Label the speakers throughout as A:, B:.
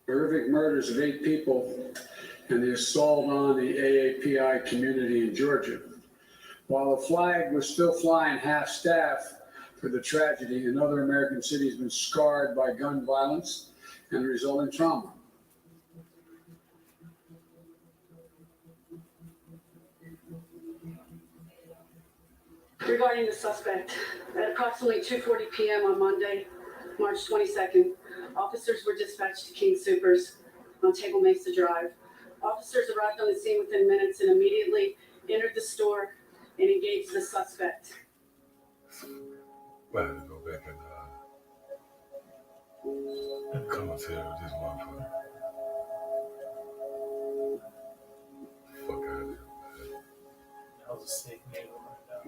A: horrific murders of 8 people and the assault on the AAPI community in Georgia. While the flag was still flying half-staff for the tragedy, another American city has been scarred by gun violence and the resulting trauma.
B: Regarding the suspect, at approximately 2:40 p.m. on Monday, March 22nd, officers were dispatched to King Soopers on Table Mesa Drive. Officers arrived on the scene within minutes and immediately entered the store and engaged the suspect.
C: Might have to go back and commentary with this motherfucker. Fuck out of here.
D: That was a sick nigga right now.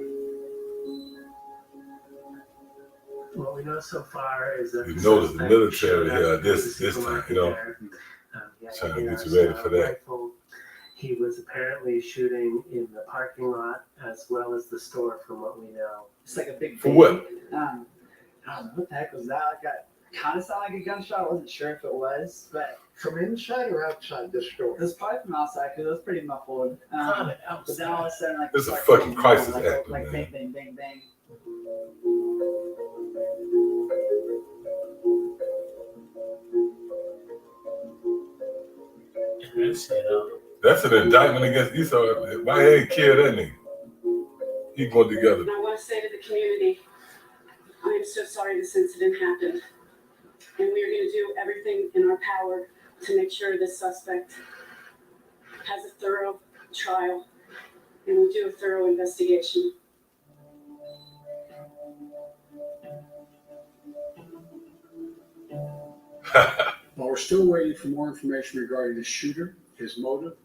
D: What we know so far is that
C: you notice the military here this time, you know, trying to get you ready for that.
D: Rifle. He was apparently shooting in the parking lot as well as the store, from what we know.
E: It's like a big
C: For what?
E: I don't know what the heck was that. Like, it kind of sounded like a gunshot. I wasn't sure if it was, but
F: from inside or outside the store?
E: it was probably from outside because it was pretty muffled. But then all of a sudden, like,
C: This is a
E: like,
C: fucking crisis
E: like,
C: actor,
E: like
C: man.
E: bang, bang, bang, bang.
C: That's an indictment against Esau. Why ain't kill that nigga? He going together.
B: And I want to say to the community, I am so sorry this incident happened. And we are going to do everything in our power to make sure this suspect has a thorough trial and we do a thorough investigation.
A: While we're still waiting for more information regarding the shooter, his motive,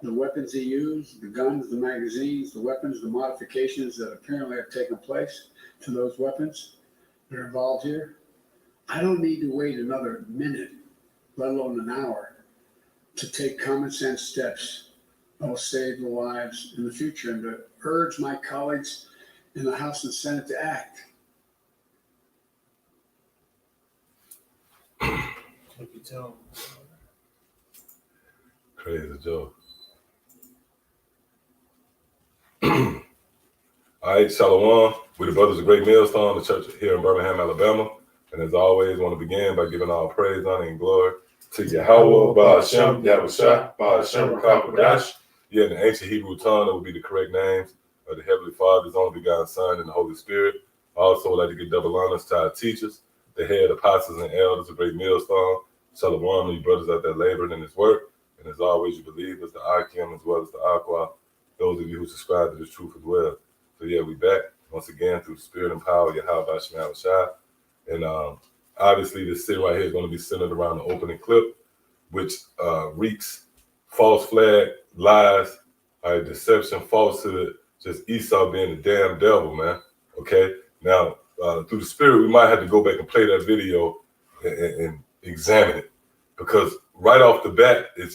A: the weapons he used, the guns, the magazines, the weapons, the modifications that apparently have taken place to those weapons that are involved here, I don't need to wait another minute, let alone an hour, to take common sense steps that will save the lives in the future and to urge my colleagues in the House and Senate to act.
D: Look at Joe.
C: Crazy joke. All right, Shalom. We're the Brothers of Great Millstone, the church here in Birmingham, Alabama. And as always, I want to begin by giving all praise, honor, and glory to Yahweh, Ba'Hashem, Yahushua, Ba'Hashem, Rakah. Yeah, in the ancient Hebrew tongue, that would be the correct names of the Heavenly Father, His only begotten Son, and the Holy Spirit. I also would like to give double honors to our teachers, the head apostles and elders of Great Millstone. Shalom, you brothers out there laboring in this work. And as always, you believe us, the Akim as well as the Aqua, those of you who subscribe to this truth as well. So yeah, we back once again through the spirit and power of Yahweh Ba'Shem Yahushua. And obviously this sit right here is going to be centered around the opening clip, which reeks false flag, lies, deception, falsehood, just Esau being the damn devil, man. Okay? Now, through the spirit, we might have to go back and play that video and examine it. Because right off the bat, it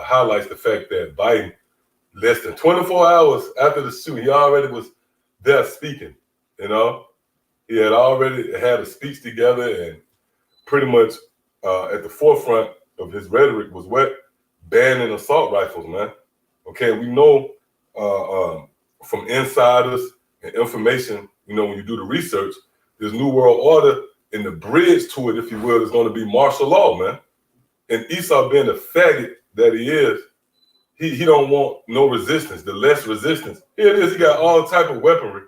C: highlights the fact that Biden, less than 24 hours after the shoot, he already was there speaking, you know? He had already had a speech together and pretty much at the forefront of his rhetoric was what? Banning assault rifles, man. Okay, we know from insiders and information, you know, when you do the research, this New World Order and the bridge to it, if you will, is going to be martial law, man. And Esau being the faggot that he is, he don't want no resistance, the less resistance. Here it is, he got all type of weaponry.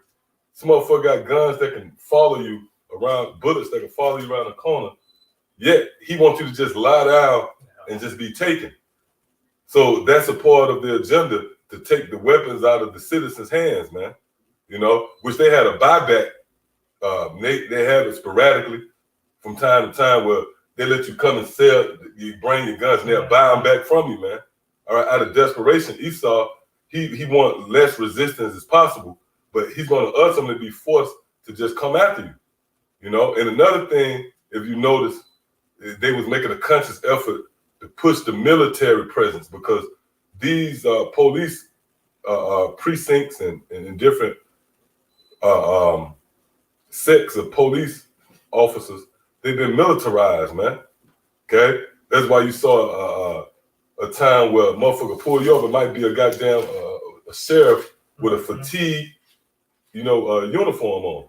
C: This motherfucker got guns that can follow you around, bullets that can follow you around the corner. Yet he wants you to just lie down and just be taken. So that's a part of the agenda, to take the weapons out of the citizens' hands, man. You know, which they had a buyback. They have it sporadically from time to time where they let you come and sell, you bring your guns and they'll buy them back from you, man. All right, out of desperation, Esau, he wants less resistance as possible, but he's going to ultimately be forced to just come after you, you know? And another thing, if you notice, they was making a conscious effort to push the military presence, because these police precincts and different sects of police officers, they've been militarized, man. Okay, That's why you saw a time where a motherfucker pull you over. It might be a goddamn a sheriff with a fatigue, uniform on.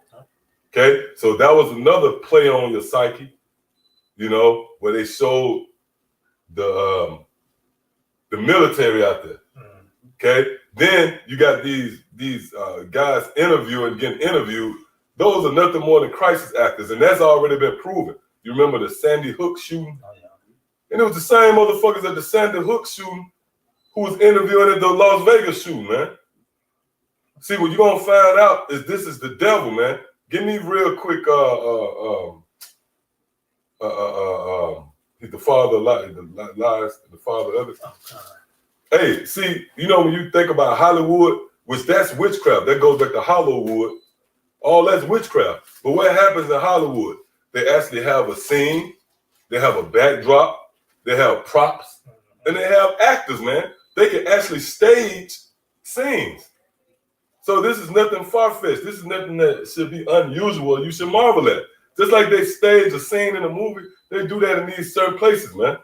C: Okay, so that was another play on your psyche, where they showed the military out there. Okay, then you got these guys getting interviewed. Those are nothing more than crisis actors, and that's already been proven. You remember the Sandy Hook shooting? Oh, yeah. And it was the same motherfuckers at the Sandy Hook shooting who was interviewing at the Las Vegas shooting, man. See, what you're gonna find out is this is the devil, man. Give me real quick. He's the father of lies, the father of it. Oh, God. Hey, see, when you think about Hollywood, which that's witchcraft, that goes back to Hollywood. All that's witchcraft. But what happens in Hollywood? They actually have a scene, they have a backdrop, they have props, and they have actors, man. They can actually stage scenes. So this is nothing far-fetched. This is nothing that should be unusual. You should marvel at. Just like they stage a scene in a movie, they do that in these certain places, man.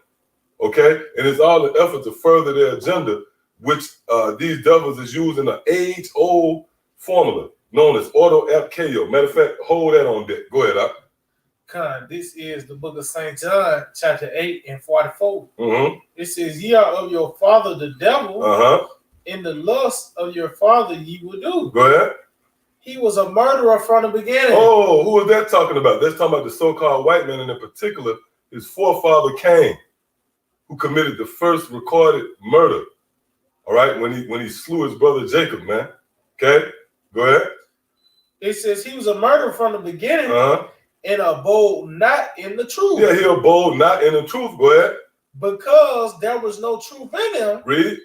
C: Okay? And it's all an effort to further their agenda, which these devils is using an age-old formula known as auto-apkeo. Matter of fact, hold that on deck. Go ahead, Doc.
G: Con, this is the book of St. John, chapter 8 and 44.
C: Mm-hmm.
G: It says, ye are of your father the devil,
C: Uh-huh.
G: in the lust of your father ye will do.
C: Go ahead.
G: He was a murderer from the beginning.
C: Oh, who is that talking about? That's talking about the so-called white man, and in particular, his forefather Cain, who committed the first recorded murder. All right, when he slew his brother Jacob, man. Okay, go ahead.
G: It says he was a murderer from the beginning,
C: Uh-huh.
G: and abode not in the truth.
C: Yeah, he abode not in the truth. Go ahead.
G: Because there was no truth in him.
C: Read.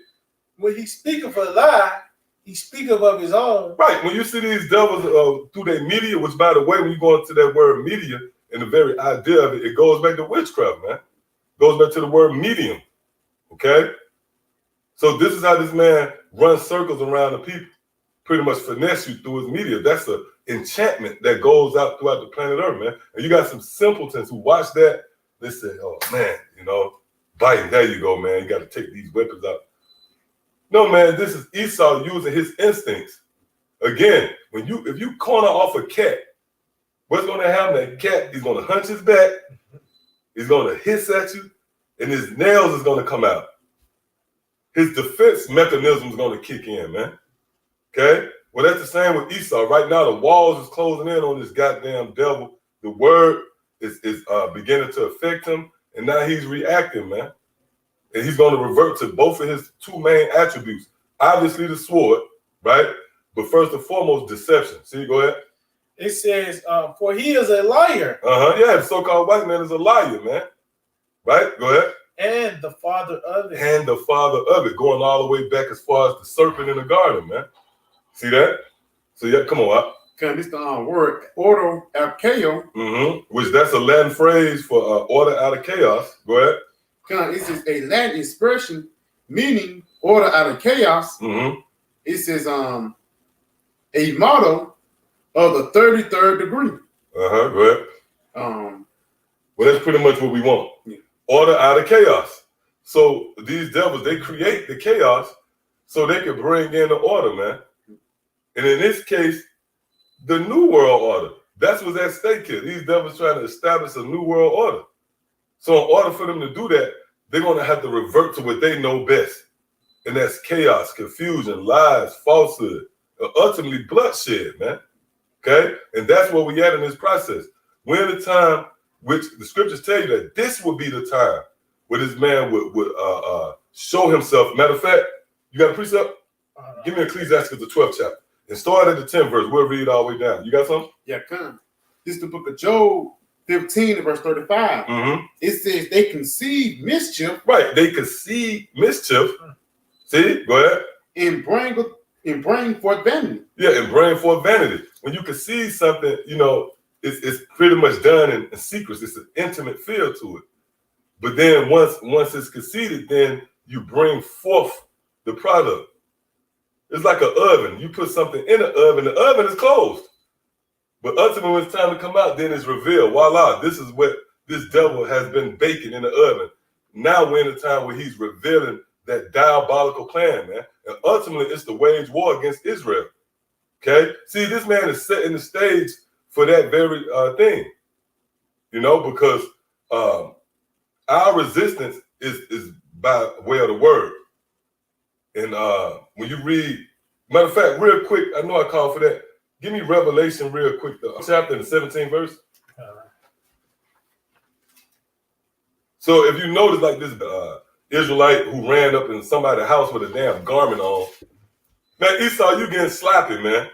G: When he speaketh a lie, he speaketh of his own.
C: Right. When you see these devils through their media, which, by the way, when you go into that word media and the very idea of it, it goes back to witchcraft, man. Goes back to the word medium. Okay? So this is how this man runs circles around the people, pretty much finesse you through his media. That's an enchantment that goes out throughout the planet Earth, man. And you got some simpletons who watch that. They say, oh, man, Biden, there you go, man. You got to take these weapons out. No, man, this is Esau using his instincts. Again, if you corner off a cat, what's going to happen? That cat is going to hunch his back, he's going to hiss at you, and his nails is going to come out. His defense mechanism is going to kick in, man. Okay? Well, that's the same with Esau. Right now, the walls is closing in on this goddamn devil. The word is beginning to affect him, and now he's reacting, man. And he's going to revert to both of his two main attributes. Obviously, the sword, right? But first and foremost, deception. See, go ahead.
G: It says, for he is a liar.
C: Yeah, the so-called white man is a liar, man. Right? Go ahead.
G: And the father of it.
C: And the father of it, going all the way back as far as the serpent in the garden, man. See that? So, yeah, come on, up.
H: Because it's the word auto-apkeo.
C: Which that's a Latin phrase for order out of chaos. Go ahead.
H: This is a Latin expression meaning order out of chaos. It says a motto of the 33rd degree.
C: Go ahead. Well, that's pretty much what we want.
H: Yeah.
C: Order out of chaos. So these devils, they create the chaos so they can bring in the order, man. And in this case, the New World Order. That's what's at stake here. These devils trying to establish a New World Order. So in order for them to do that, they're going to have to revert to what they know best. And that's chaos, confusion, lies, falsehood, ultimately bloodshed, man. Okay? And that's where we at in this process. We're in a time which the scriptures tell you that this would be the time where this man would show himself. Matter of fact, you got a precept? Give me Ecclesiastes, the 12th chapter. And start at the 10th verse. We'll read all the way down. You got something?
H: Yeah, come. This is the book of Job 15 and verse 35. It says they conceive mischief.
C: Right, they conceive mischief. See, go ahead.
H: And bring forth vanity.
C: Yeah, and bring forth vanity. When you conceive something, it's pretty much done in secrets. It's an intimate feel to it. But then once it's conceded, then you bring forth the product. It's like an oven. You put something in the oven is closed. But ultimately, when it's time to come out, then it's revealed. Voila, this is what this devil has been baking in the oven. now we're in a time where he's revealing that diabolical plan, man. And ultimately, it's to wage war against Israel. Okay? See, this man is setting the stage for that very thing. You know, because our resistance is by way of the word. And when you read, matter of fact, real quick, I know I called for that. Give me Revelation real quick, the chapter in the 17th verse. So if you notice, like this Israelite who ran up in somebody's house with a damn garment on, man, Esau, you getting slappy, man.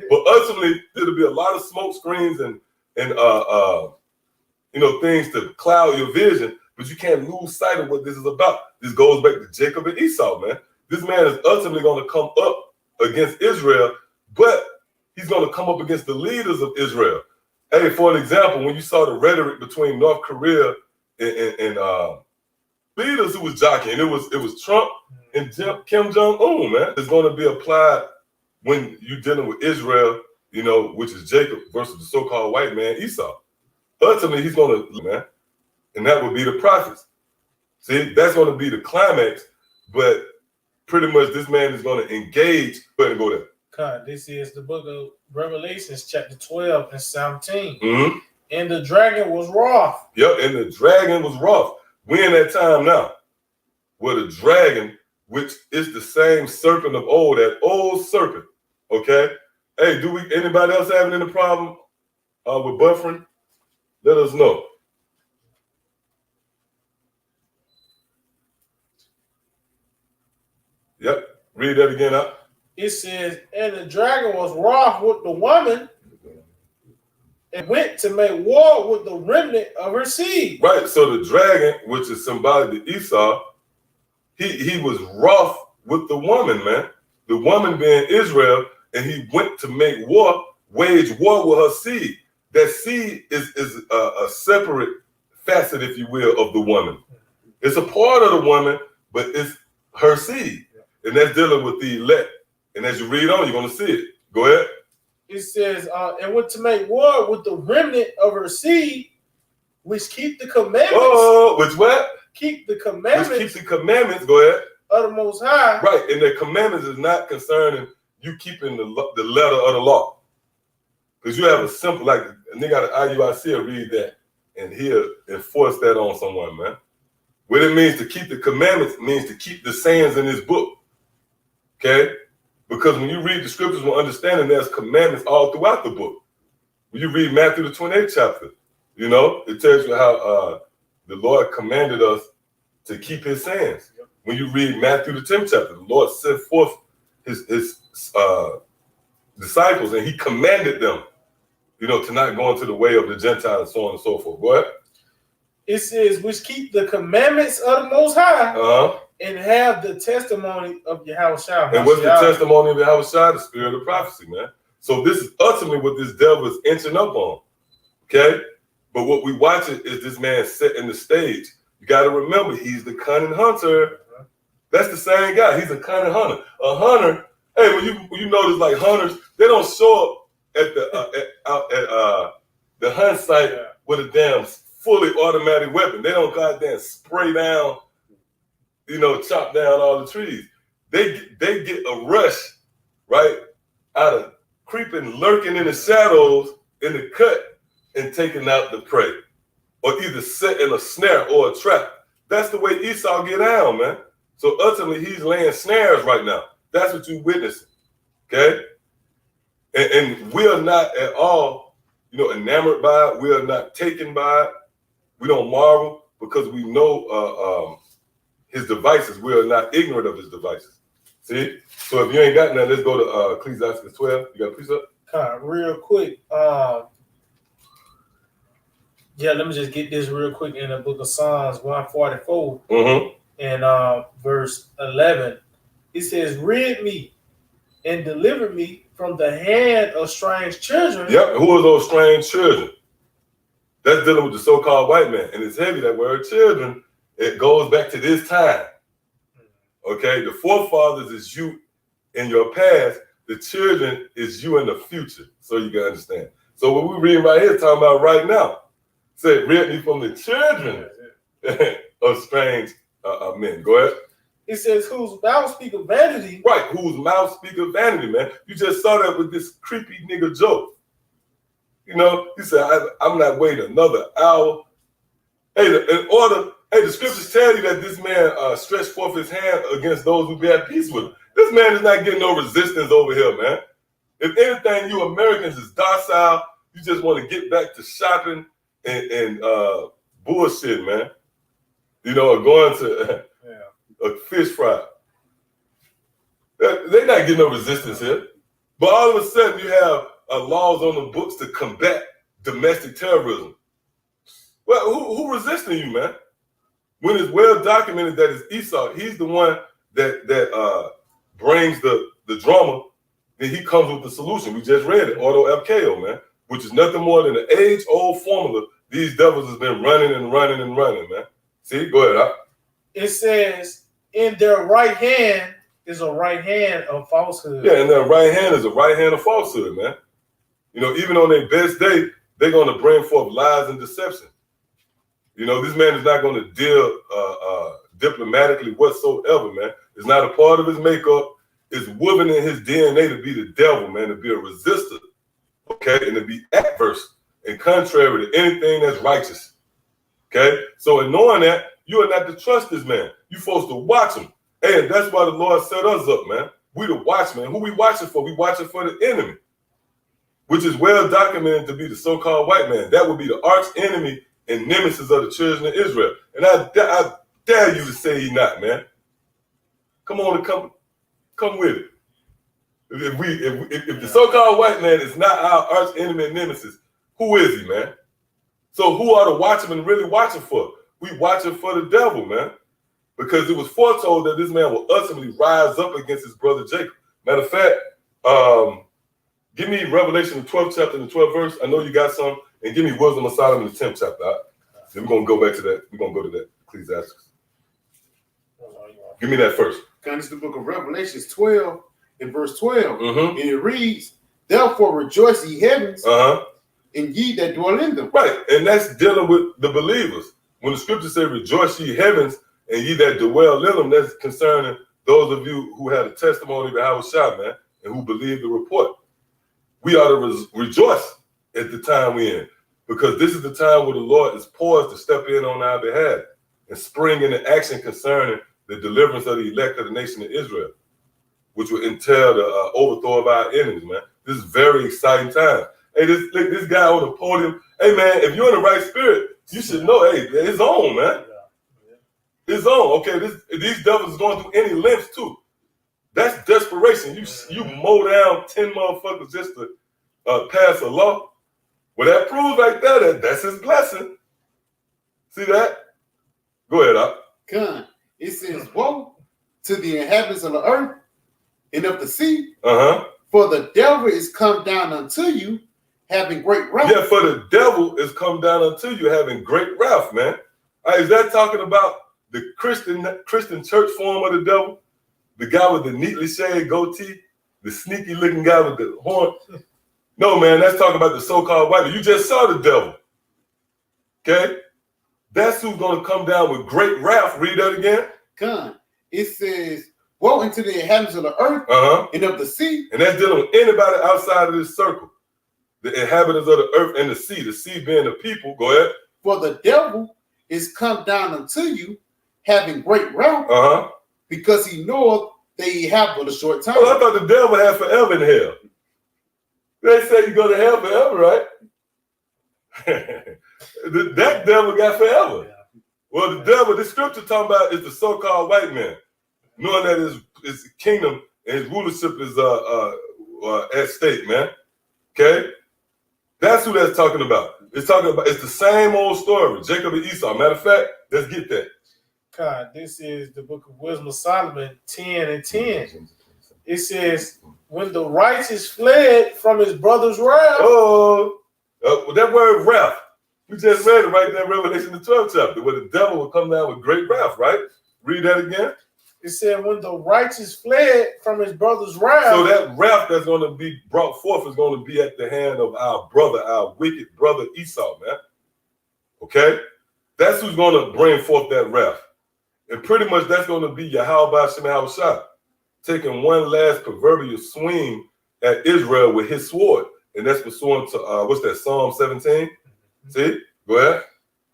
C: But ultimately, there'll be a lot of smoke screens and you know, things to cloud your vision, but you can't lose sight of what this is about. This goes back to Jacob and Esau, man. This man is ultimately going to come up against Israel, but he's going to come up against the leaders of Israel. Hey, for an example, when you saw the rhetoric between North Korea and leaders who was jockeying, it was Trump and Kim Jong-un, man. It's going to be applied when you're dealing with Israel, you know, which is Jacob versus the so-called white man, Esau. Ultimately, he's going to, man, and that would be the prophets. See, that's going to be the climax, but pretty much this man is going to engage. Go ahead and go there.
G: God, this is the book of Revelations, chapter 12 and 17.
C: Mm-hmm.
G: And the dragon was wroth.
C: Yep, and the dragon was wroth. We're in that time now where the dragon, which is the same serpent of old, that old serpent, okay? Hey, anybody else having any problem with buffering? Let us know. Yep, read that again up.
G: It says, and the dragon was wroth with the woman and went to make war with the remnant of her seed.
C: Right, so the dragon, which is symbolic to Esau, he was wroth with the woman, man. The woman being Israel, and he went to make war, wage war with her seed. That seed is a separate facet, if you will, of the woman. It's a part of the woman, but it's her seed. And that's dealing with the elect. And as you read on, you're going to see it. Go ahead.
G: It says, and went to make war with the remnant of her seed, which keep the commandments.
C: Oh, which what?
G: Keep the commandments.
C: Which keep the commandments. Go ahead.
G: Of the Most High.
C: Right, and the commandments is not concerning you keeping the letter of the law. Because you have a simple, like a nigga out of IUIC will read that, and he'll enforce that on someone, man. What it means to keep the commandments means to keep the sayings in this book. Okay? Because when you read the scriptures with understanding, there's commandments all throughout the book. When you read Matthew the 28th chapter, you know, it tells you how the Lord commanded us to keep his sayings. When you read Matthew the 10th chapter, the Lord sent forth his disciples and he commanded them, you know, to not go into the way of the Gentiles and so on and so forth. Go ahead.
G: It says, which keep the commandments of the Most High and have the testimony of Yahushua.
C: And what's the testimony of Yahushua? The spirit of prophecy, man. So this is ultimately what this devil is inching up on, okay? But what we watching is this man setting the stage. You got to remember, he's the cunning hunter. That's the same guy. He's a cunning hunter. A hunter, hey, when you notice, like hunters, they don't show up at the hunt site with a damn fully automatic weapon. They don't goddamn spray down, you know, chop down all the trees. They get a rush, right, out of creeping, lurking in the shadows in the cut and taking out the prey, or either setting a snare or a trap. That's the way Esau get down, man. So ultimately, he's laying snares right now. That's what you're witnessing, okay? And we are not at all, you know, enamored by it. We are not taken by it. We don't marvel because we know his devices. We are not ignorant of his devices. See? So if you ain't got none, let's go to Ecclesiastes 12. You got a precept?
G: Real quick. Yeah, let me just get this real quick in the book of Psalms 144 and verse 11. It says, rid me and deliver me from the hand of strange children.
C: Yep. Who are those strange children? That's dealing with the so-called white man. And it's heavy, that word children. It goes back to this time. Okay? The forefathers is you in your past. The children is you in the future. So you can understand. So what we reading right here is talking about right now. Said, rid me from the children of strange men. Go ahead.
G: It says, whose mouth speaketh vanity.
C: Right, whose mouth speaketh vanity, man. You just saw that with this creepy nigga joke. You know, he said, I'm not waiting another hour. Hey, the scriptures tell you that this man stretched forth his hand against those who be at peace with him. This man is not getting no resistance over here, man. If anything, you Americans is docile. You just want to get back to shopping and bullshit, man. You know, or going to a fish fry. They're not getting no resistance here. But all of a sudden, you have laws on the books to combat domestic terrorism. Well, who resisting you, man? When it's well documented that it's Esau, he's the one that brings the drama, then he comes with the solution. We just read it, auto FKO, man, which is nothing more than an age-old formula these devils has been running and running and running, man. See, go ahead.
G: It says, in their right hand is a right hand of falsehood.
C: Yeah, and their right hand is a right hand of falsehood, man. You know, even on their best day, they're going to bring forth lies and deception. You know, this man is not going to deal diplomatically whatsoever, man. It's not a part of his makeup. It's woven in his DNA to be the devil, man, to be a resistor, okay, and to be adverse and contrary to anything that's righteous, okay? So in knowing that, you are not to trust this man. You're supposed to watch him. And that's why the Lord set us up, man. We the watchmen. Who we watching for? We watching for the enemy, which is well documented to be the so-called white man. That would be the arch enemy and nemesis of the children of Israel. And I dare you to say he's not, man. Come on and come with it. If the so-called white man is not our arch enemy and nemesis, who is he, man? So who are the watchmen really watching for? We watching for the devil, man. Because it was foretold that this man will ultimately rise up against his brother Jacob. Matter of fact, give me Revelation, the 12th chapter and the 12th verse. I know you got some. And give me Wisdom of Solomon, the 10th chapter. Right? Then we're going to go back to that. We're going to go to that. Ecclesiastes. Give me that first.
H: Comes the book of Revelations 12 and verse 12.
C: Mm-hmm.
H: And it reads, therefore rejoice ye heavens, and ye that dwell in them.
C: Right. And that's dealing with the believers. When the scripture says rejoice ye heavens, and ye that dwell in them, that's concerning those of you who had a testimony of Yahweh Shah, man, and who believe the report. We ought to rejoice at the time we're in, because this is the time where the Lord is poised to step in on our behalf and spring into action concerning the deliverance of the elect of the nation of Israel, which will entail the overthrow of our enemies, man. This is very exciting time. Hey, this guy on the podium, hey, man, if you're in the right spirit, you should know, hey, it's on, man. It's on, okay? These devils is going through any lengths, too. That's desperation. You mow down 10 motherfuckers just to pass a law. Well, that proves right there that's his blessing. See that? Go ahead, Doc.
H: Come. It says, woe to the inhabitants of the earth and of the sea, for the devil is come down unto you, having great wrath.
C: Yeah, for the devil is come down unto you, having great wrath, man. Is that talking about the Christian church form of the devil? The guy with the neatly shaved goatee? The sneaky looking guy with the horn? No, man, that's talking about the so-called white man. You just saw the devil. Okay? That's who's going to come down with great wrath. Read that again.
H: Come. It says, woe unto the inhabitants of the earth and of the sea.
C: And that's dealing with anybody outside of this circle. The inhabitants of the earth and the sea being the people. Go ahead.
H: For the devil is come down unto you, having great wrath, because he knoweth that he have but a short time.
C: Well, I thought the devil had forever in hell. They say you go to hell forever, right? That devil got forever. Well, the devil, this scripture talking about is the so-called white man, knowing that his kingdom and his rulership is at stake, man. Okay? That's who that's talking about. It's the same old story, Jacob and Esau. Matter of fact, let's get that.
G: God, this is the book of Wisdom of Solomon 10 and 10. It says, when the righteous fled from his brother's wrath.
C: That word wrath. We just read it right there in Revelation the 12th chapter, where the devil will come down with great wrath, right? Read that again.
G: It said, when the righteous fled from his brother's wrath.
C: So that wrath that's going to be brought forth is going to be at the hand of our brother, our wicked brother Esau, man. Okay? That's who's going to bring forth that wrath. And pretty much that's going to be Yahweh Shem Yahushua, taking one last proverbial swing at Israel with his sword. And that's pursuant to, what's that, Psalm 17? See? Go ahead.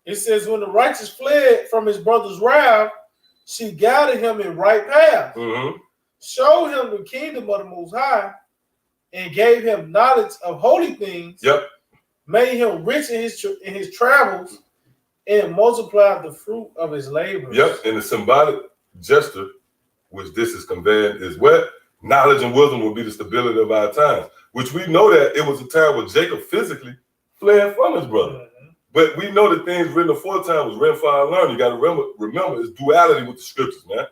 G: It says, when the righteous fled from his brother's wrath, she guided him in right path, showed him the kingdom of the Most High, and gave him knowledge of holy things, made him rich in his travels, and multiplied the fruit of his labors.
C: And the symbolic gesture, which this is conveying, is what? Knowledge and wisdom will be the stability of our times, which we know that it was a time where Jacob physically fled from his brother. But we know that things written aforetime was written for our learning. You got to remember it's duality with the scriptures, man.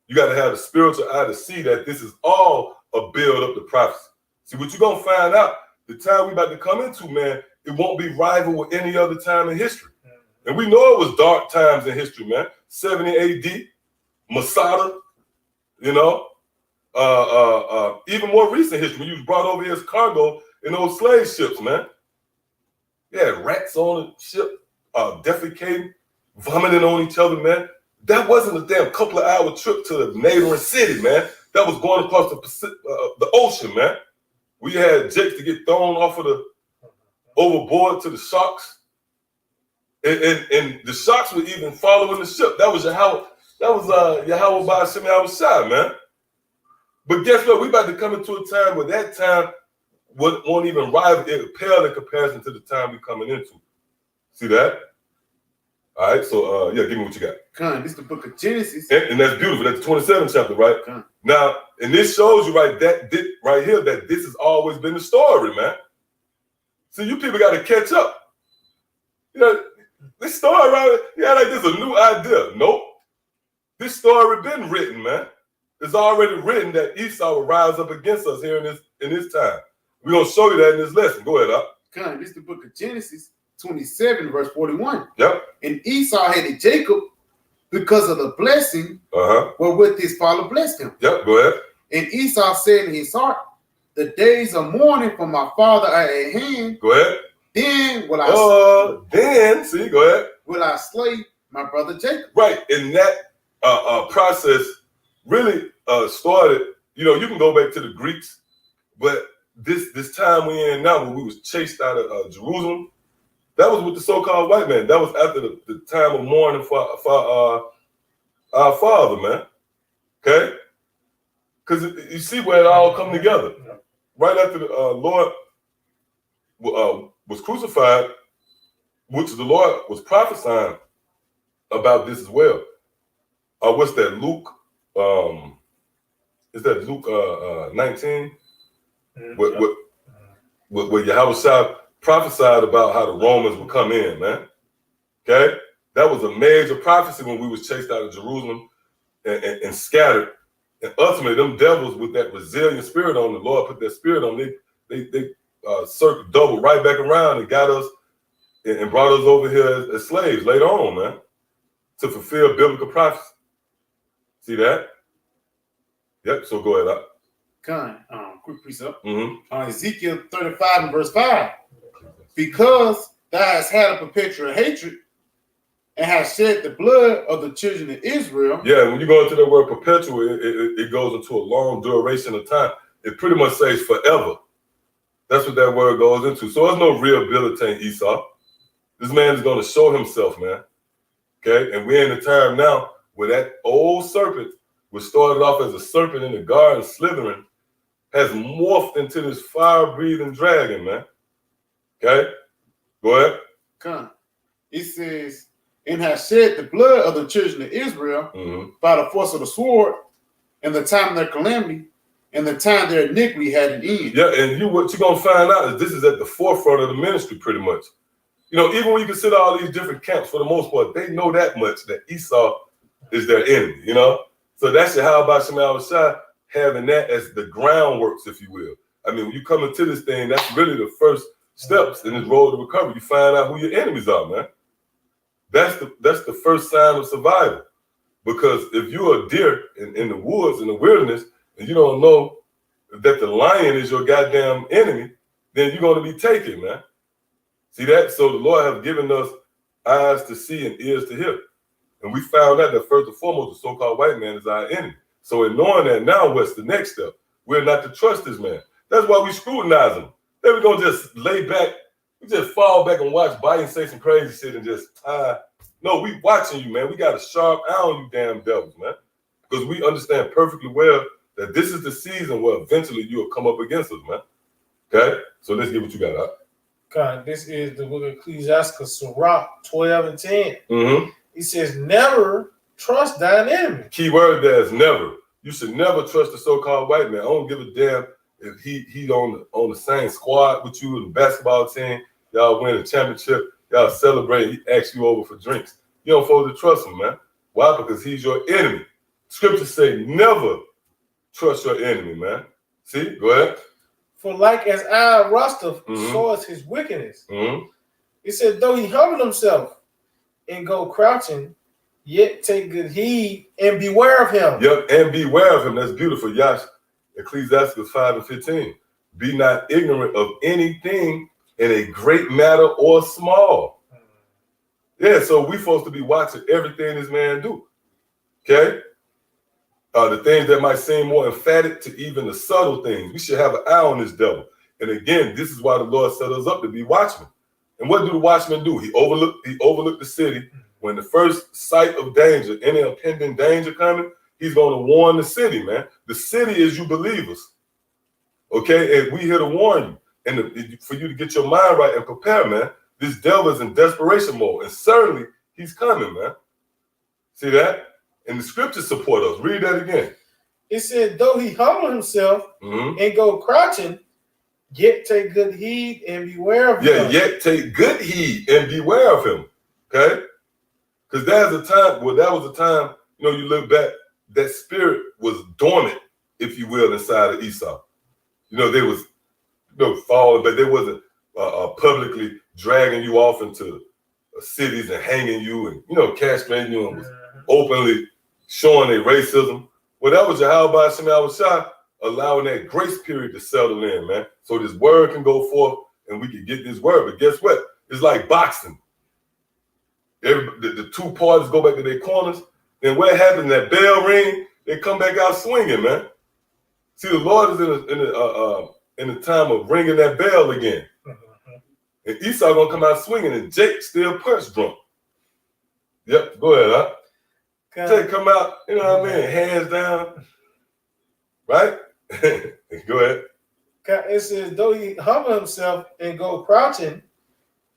C: You got to have the spiritual eye to see that this is all a build up to prophecy. See, what you're going to find out, the time we're about to come into, man, it won't be rival with any other time in history. And we know it was dark times in history, man. 70 AD, Masada, you know, even more recent history, when you was brought over here as cargo in those slave ships, man. Yeah, rats on the ship, defecating, vomiting on each other, man. That wasn't a damn couple of hour trip to the neighboring city, man. That was going across the ocean, man. We had jakes to get thrown off of the overboard to the sharks, and the sharks were even following the ship. That was Yahweh by Shem Yahushua, man. But guess what? We about to come into a time where that time won't even rival, it pale in comparison to the time we're coming into. See that? All right, so yeah, give me what you got.
H: Con, this is the book of Genesis.
C: And that's beautiful. That's the 27th chapter, right?
H: Con.
C: Now, and this shows you right here that this has always been the story, man. See, you people got to catch up. You know, this story, right? Yeah, like this is a new idea. Nope. This story been written, man. It's already written that Esau will rise up against us here in this time. We're gonna show you that in this lesson. Go ahead, up.
H: Con, this is the book of Genesis 27, verse 41.
C: Yep.
H: And Esau hated Jacob because of the blessing wherewith his father blessed him.
C: Yep, go ahead.
H: And Esau said in his heart, the days of mourning for my father are at hand.
C: Go ahead.
H: Then will
C: go ahead.
H: Will I slay my brother Jacob?
C: Right, and that process really started, you know, you can go back to the Greeks, but this time we're in now, when we was chased out of Jerusalem, that was with the so-called white man. That was after the time of mourning for our father, man. Okay? Because you see where it all come together. Right after the Lord was crucified, which the Lord was prophesying about this as well. What's that, Luke? Is that Luke 19? Where Yahweh prophesied about how the Romans would come in, man. Okay? That was a major prophecy when we was chased out of Jerusalem and scattered. And ultimately, them devils with that resilient spirit on, the Lord put that spirit on, they circled double right back around and got us and brought us over here as slaves later on, man, to fulfill biblical prophecy. See that? Yep, so go ahead.
H: Quick precept. Ezekiel 35 and verse 5. Because thou hast had a perpetual hatred and hast shed the blood of the children of Israel. Yeah, when you go into the word perpetual, it goes into a long duration of time. It pretty much says forever. That's what that word goes into. So there's no rehabilitating Esau. This man is going to show himself, man. Okay, and we're in the time now where that old serpent, which started off as a serpent in the garden slithering, has morphed into this fire-breathing dragon, man. Okay? Go ahead. Come. It says, and has shed the blood of the children of Israel by the force of the sword, and the time of their calamity, and the time their iniquity had an end. Yeah, and what you're going to find out is this is at the forefront of the ministry, pretty much. You know, even when you consider all these different camps, for the most part, they know that much, that Esau is their enemy, you know? So that's how about Shem Yahushua having that as the groundworks, if you will. I mean, when you come into this thing, that's really the first steps in this road to recovery. You find out who your enemies are, man. That's the first sign of survival. Because if you're a deer in the woods, in the wilderness, and you don't know that the lion is your goddamn enemy, then you're going to be taken, man. See that? So the Lord has given us
C: eyes to see and ears to hear. And we found out that first and foremost, the so-called white man is our enemy. So in knowing that, now what's the next step? We're not to trust this man. That's why we scrutinize him. Then we're going to just lay back. We just fall back and watch Biden say some crazy shit and just, no, we watching you, man. We got a sharp eye on you damn devils, man. Because we understand perfectly well that this is the season where eventually you will come up against us, man. Okay? So let's get what you got, huh?
G: God, this is the book of Ecclesiastes, Sirach 12 and 10.
C: Mm-hmm.
G: He says, never trust thine enemy.
C: Key word there is never. You should never trust the so-called white man. I don't give a damn if he's on the same squad with you in the basketball team. Y'all win a championship. Y'all celebrate. He asks you over for drinks. You don't supposed to trust him, man. Why? Because he's your enemy. Scriptures say never trust your enemy, man. See? Go ahead.
G: For like as I rusteth, so is his wickedness.
C: Mm-hmm.
G: He said, though he humble himself and go crouching, yet take good heed and beware of him.
C: Yep, and beware of him. That's beautiful. Yash, Ecclesiastes 5 and 15. Be not ignorant of anything in a great matter or small. Yeah, so we supposed to be watching everything this man do. Okay? The things that might seem more emphatic to even the subtle things. We should have an eye on this devil. And again, this is why the Lord set us up to be watchmen. And what do the watchmen do? He overlooked the city. When the first sight of danger, any impending danger coming, he's going to warn the city, man. The city is you believers. Okay? And we here to warn you. And for you to get your mind right and prepare, man. This devil is in desperation mode. And certainly, he's coming, man. See that? And the scriptures support us. Read that again.
G: It said, though he humble himself and go crouching, yet take good heed and beware of him.
C: Yeah, yet take good heed and beware of him. Okay? Because that was a time, you look back, that spirit was dormant, if you will, inside of Esau. They was, falling, but they wasn't publicly dragging you off into cities and hanging you and, castrating you and was openly showing their racism. Well, that was Yahweh Shem Yahushua allowing that grace period to settle in, man. So this word can go forth and we can get this word. But guess what? It's like boxing. The two parties go back to their corners. Then what happens? That bell ring, they come back out swinging, man. See, the Lord is in the time of ringing that bell again. And Esau gonna come out swinging, and Jake still punch drunk. Yep, go ahead, huh? Jake come out, what I mean, hands down, right? Go ahead.
G: It says, though he humble himself and go crouching,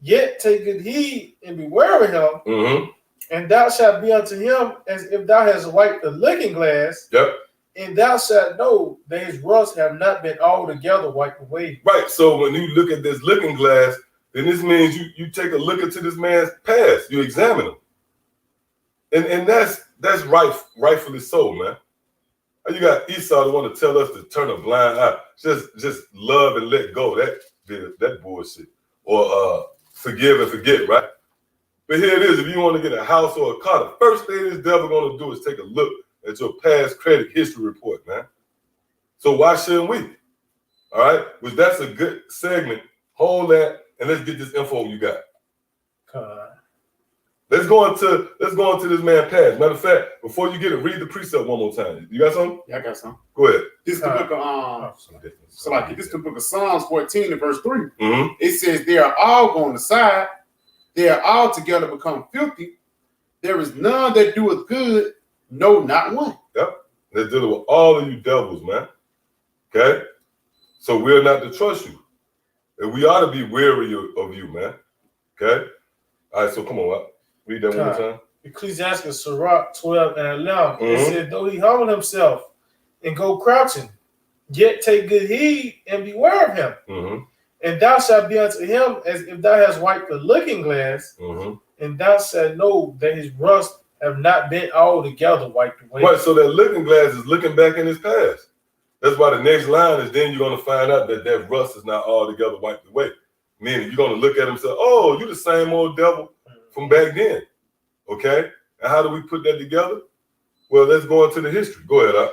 G: yet take good heed and beware of him, and thou shalt be unto him as if thou hast wiped the looking glass.
C: Yep.
G: And thou shalt know that his rust have not been altogether wiped away. Right.
C: So when you look at this looking glass, then this means you take a look into this man's past. You examine him. And that's rightfully so, man. You got Esau the one to tell us to turn a blind eye. Just love and let go. That bullshit. Or forgive and forget, right? But here it is. If you want to get a house or a car, the first thing this devil going to do is take a look at your past credit history report, man. So why shouldn't we? All right? Well, that's a good segment. Hold that, and let's get this info you got. Let's go into this man's past. Matter of fact, before you get it, read the precept one more time. You got something?
H: Yeah, I got some.
C: Go ahead.
H: This is the book of this is the book of Psalms 14 and verse 3. It says, they are all gone aside, they are all together become filthy. There is none that doeth good, no, not one.
C: Yep. They're dealing with all of you devils, man. Okay? So we're not to trust you. And we ought to be wary of you, man. Okay? All right, so come on, read that one more time.
G: Ecclesiastes Sirach 12 and 11. It said, though he humble himself and go crouching, yet take good heed and beware of him. And thou shalt be unto him as if thou hast wiped the looking glass, and thou shalt know that his rust have not been altogether wiped away.
C: Right, so that looking glass is looking back in his past. That's why the next line is then you're going to find out that rust is not altogether wiped away. Meaning you're going to look at him and say, oh, you the same old devil from back then. Okay? And how do we put that together? Well, let's go into the history. Go ahead,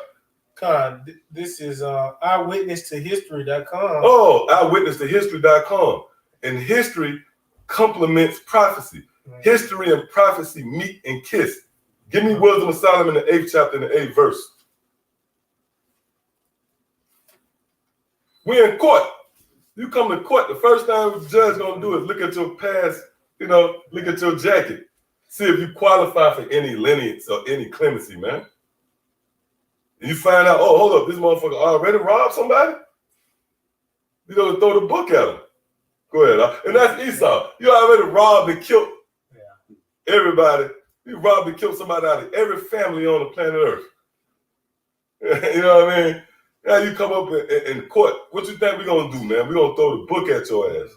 G: this is eyewitnesstohistory.com.
C: Oh, eyewitnesstohistory.com. And history complements prophecy. History and prophecy meet and kiss. Give me Wisdom of Solomon, the 8th chapter and the 8th verse. We in court. You come to court, the first thing the judge gonna do is look at your past, look at your jacket. See if you qualify for any lenience or any clemency, man. And you find out, oh, hold up, this motherfucker already robbed somebody? You know, throw the book at him. Go ahead. And that's Esau. You already robbed and killed everybody. You robbed and killed somebody out of every family on the planet Earth. You know what I mean? Now you come up in court. What you think we gonna do, man? We gonna throw the book at your ass.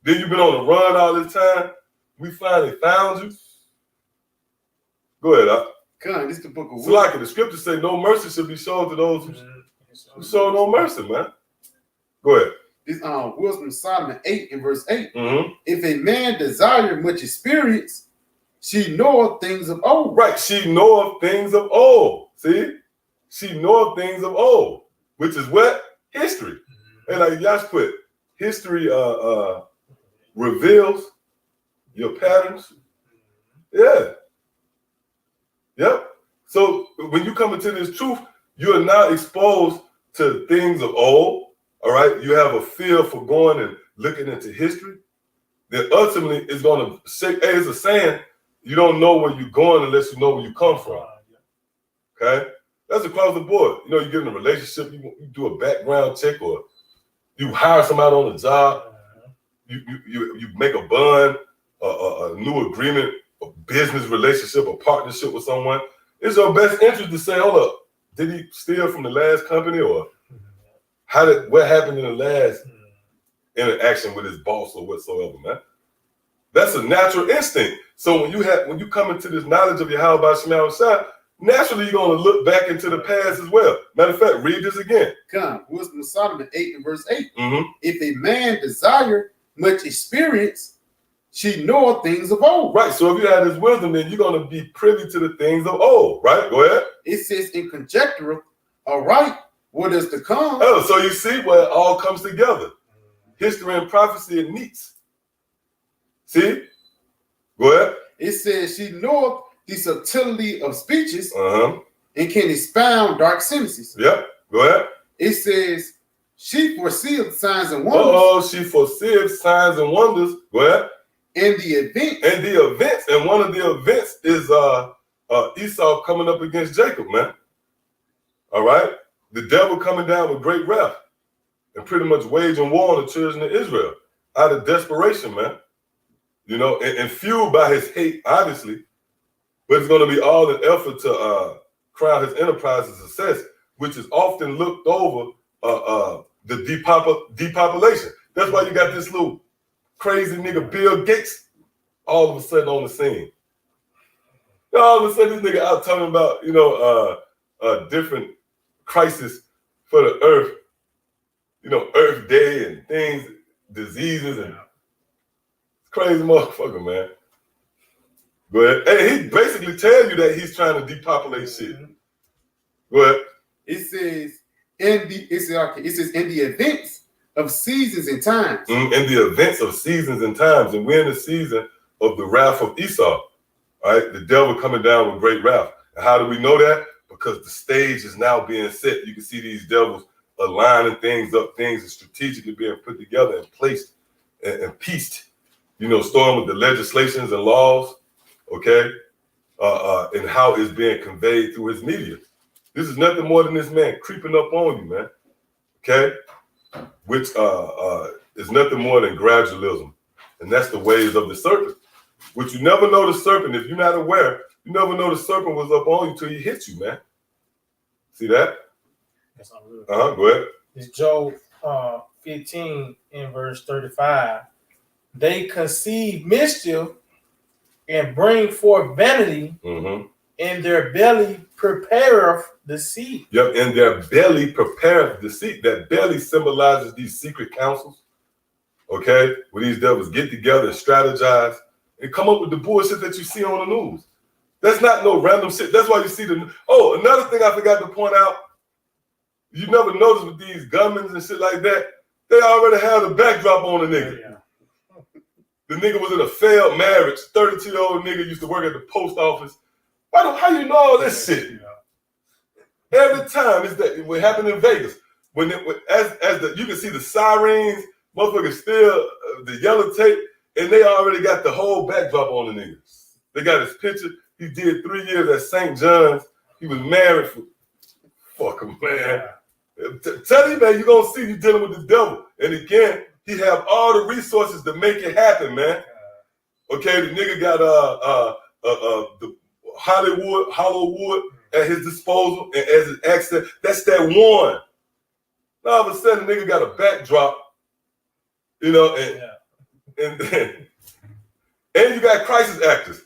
C: Then you been on the run all this time. We finally found you. Go ahead,
H: Con, this is the book of
C: so like the scriptures say, no mercy should be shown to those who show no mercy, man. Go ahead.
H: This Wisdom of Solomon 8 and verse 8.
C: Mm-hmm.
H: If a man desire much experience, she knoweth things of old.
C: Right, she knoweth things of old. See? She knoweth things of old, which is what? History. And like Yash put, history reveals your patterns. Yeah. Yep. So when you come into this truth, you are now exposed to things of old. All right. You have a feel for going and looking into history. Then ultimately it's going to shake. Hey, it's a saying, you don't know where you're going unless you know where you come from. Okay. That's across the board. You know, you get in a relationship, you do a background check, or you hire somebody on the job, you make a bond, a new agreement, a business relationship, a partnership with someone. It's your best interest to say, hold up, did he steal from the last company, or what happened in the last interaction with his boss or whatsoever, man? That's a natural instinct. So when you come into this knowledge of Yahweh Shema Shai, naturally you're going to look back into the past as well. Matter of fact, read this again.
H: Come, Wisdom of Solomon 8 and verse 8.
C: Mm-hmm.
H: If a man desire much experience, she knoweth things of old.
C: Right. So if you have this wisdom, then you're going to be privy to the things of old. Right. Go ahead.
H: It says in conjecture, all right, what is to come?
C: Oh, so you see where it all comes together. History and prophecy, it meets. See? Go ahead.
H: It says she knoweth the subtlety of speeches
C: Uh-huh.
H: and can expound dark sentences.
C: Yep. Go ahead.
H: It says she foreseeth signs and wonders.
C: Oh, she foreseeth signs and wonders. Go ahead.
H: And the event.
C: And the events, and one of the events is Esau coming up against Jacob, man. All right? The devil coming down with great wrath and pretty much waging war on the children of Israel out of desperation, man. You know, and fueled by his hate, obviously, but it's going to be all an effort to crown his enterprise a success, which is often looked over the depopulation. That's why you got this little crazy nigga Bill Gates all of a sudden on the scene. All of a sudden this nigga out talking about, different crisis for the earth, Earth Day and things, diseases, and crazy motherfucker, man. Go ahead. Hey, he basically tell you that he's trying to depopulate shit. Go ahead.
H: It says in the events of seasons and times.
C: In the events of seasons and times, and we're in the season of the wrath of Esau. All right, the devil coming down with great wrath. And how do we know that? Because the stage is now being set. You can see these devils aligning things up, things are strategically being put together and placed and pieced. Starting with the legislations and laws, okay, and how it's being conveyed through his media. This is nothing more than this man creeping up on you, man, okay, which is nothing more than gradualism, and that's the ways of the serpent, which you never know the serpent. If you're not aware, you never know the serpent was up on you till he hit you, man. See that?
G: That's not real.
C: Go ahead.
G: It's Job 15 in verse 35. They conceive mischief and bring forth vanity, and their belly prepareth deceit.
C: Yep, and their belly prepareth deceit. That belly symbolizes these secret councils, okay, where these devils get together and strategize and come up with the bullshit that you see on the news. That's not no random shit. That's why you see another thing I forgot to point out, you never notice with these gunmen and shit like that, they already have the backdrop on the nigga. the nigga was in a failed marriage. 32-year-old nigga used to work at the post office. How you know all this shit? Every time it's that what happened in Vegas. As you can see the sirens, motherfuckers still the yellow tape, and they already got the whole backdrop on the niggas. They got his picture. He did 3 years at St. John's. He was married for fuck him, man. Tell you, man, you gonna see you dealing with the devil. And again, he have all the resources to make it happen, man. Okay, the nigga got the Hollywood at his disposal and as his accent. That's that one. Now all of a sudden, the nigga got a backdrop, you know, and you got crisis actors.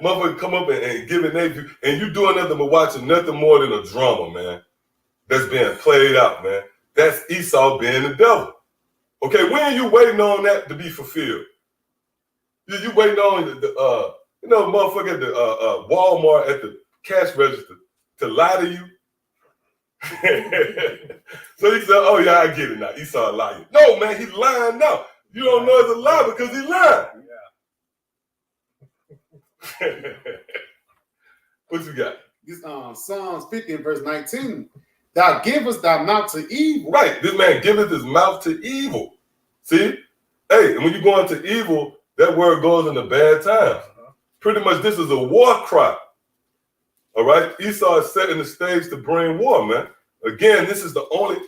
C: Motherfucker come up and give it their view, and you doing nothing but watching nothing more than a drama, man. That's being played out, man. That's Esau being the devil. Okay, when are you waiting on that to be fulfilled? You waiting on the motherfucker at the Walmart at the cash register to lie to you? So he said, oh yeah, I get it now. Esau a liar. No, man, he's lying now. You don't know it's a lie because he's lying. What you got?
H: This Psalms 50 and verse 19. Thou givest thy mouth to evil.
C: Right, this man giveth his mouth to evil. See? Hey, and when you go into evil, that word goes into bad times. Pretty much this is a war cry. All right? Esau is setting the stage to bring war, man. Again, this is the only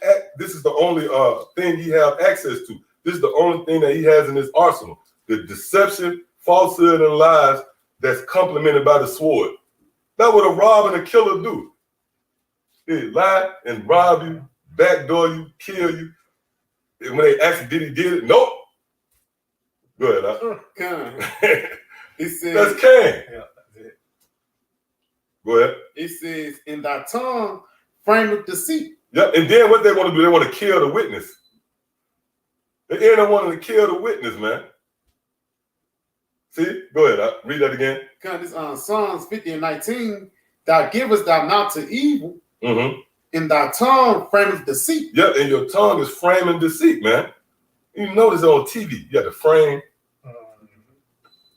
C: thing he have access to. This is the only thing that he has in his arsenal. The deception, falsehood, and lies that's complemented by the sword. That's what a rob and a killer do. They lie and rob you, backdoor you, kill you. And when they ask did he did it? Nope. Go ahead.
H: It says,
C: that's Cain. Yeah. Go ahead.
H: It says, in thy tongue frame of deceit.
C: Yeah, and then what they want to do, they want to kill the witness. They end up wanting to kill the witness, man. See? Go ahead. Read that again.
H: This Psalms 50 and 19. Thou givest thy mouth to evil.
C: Mm-hmm.
H: In thy tongue frameth deceit.
C: Yeah, and your tongue is framing deceit, man. You notice on TV, you got the frame.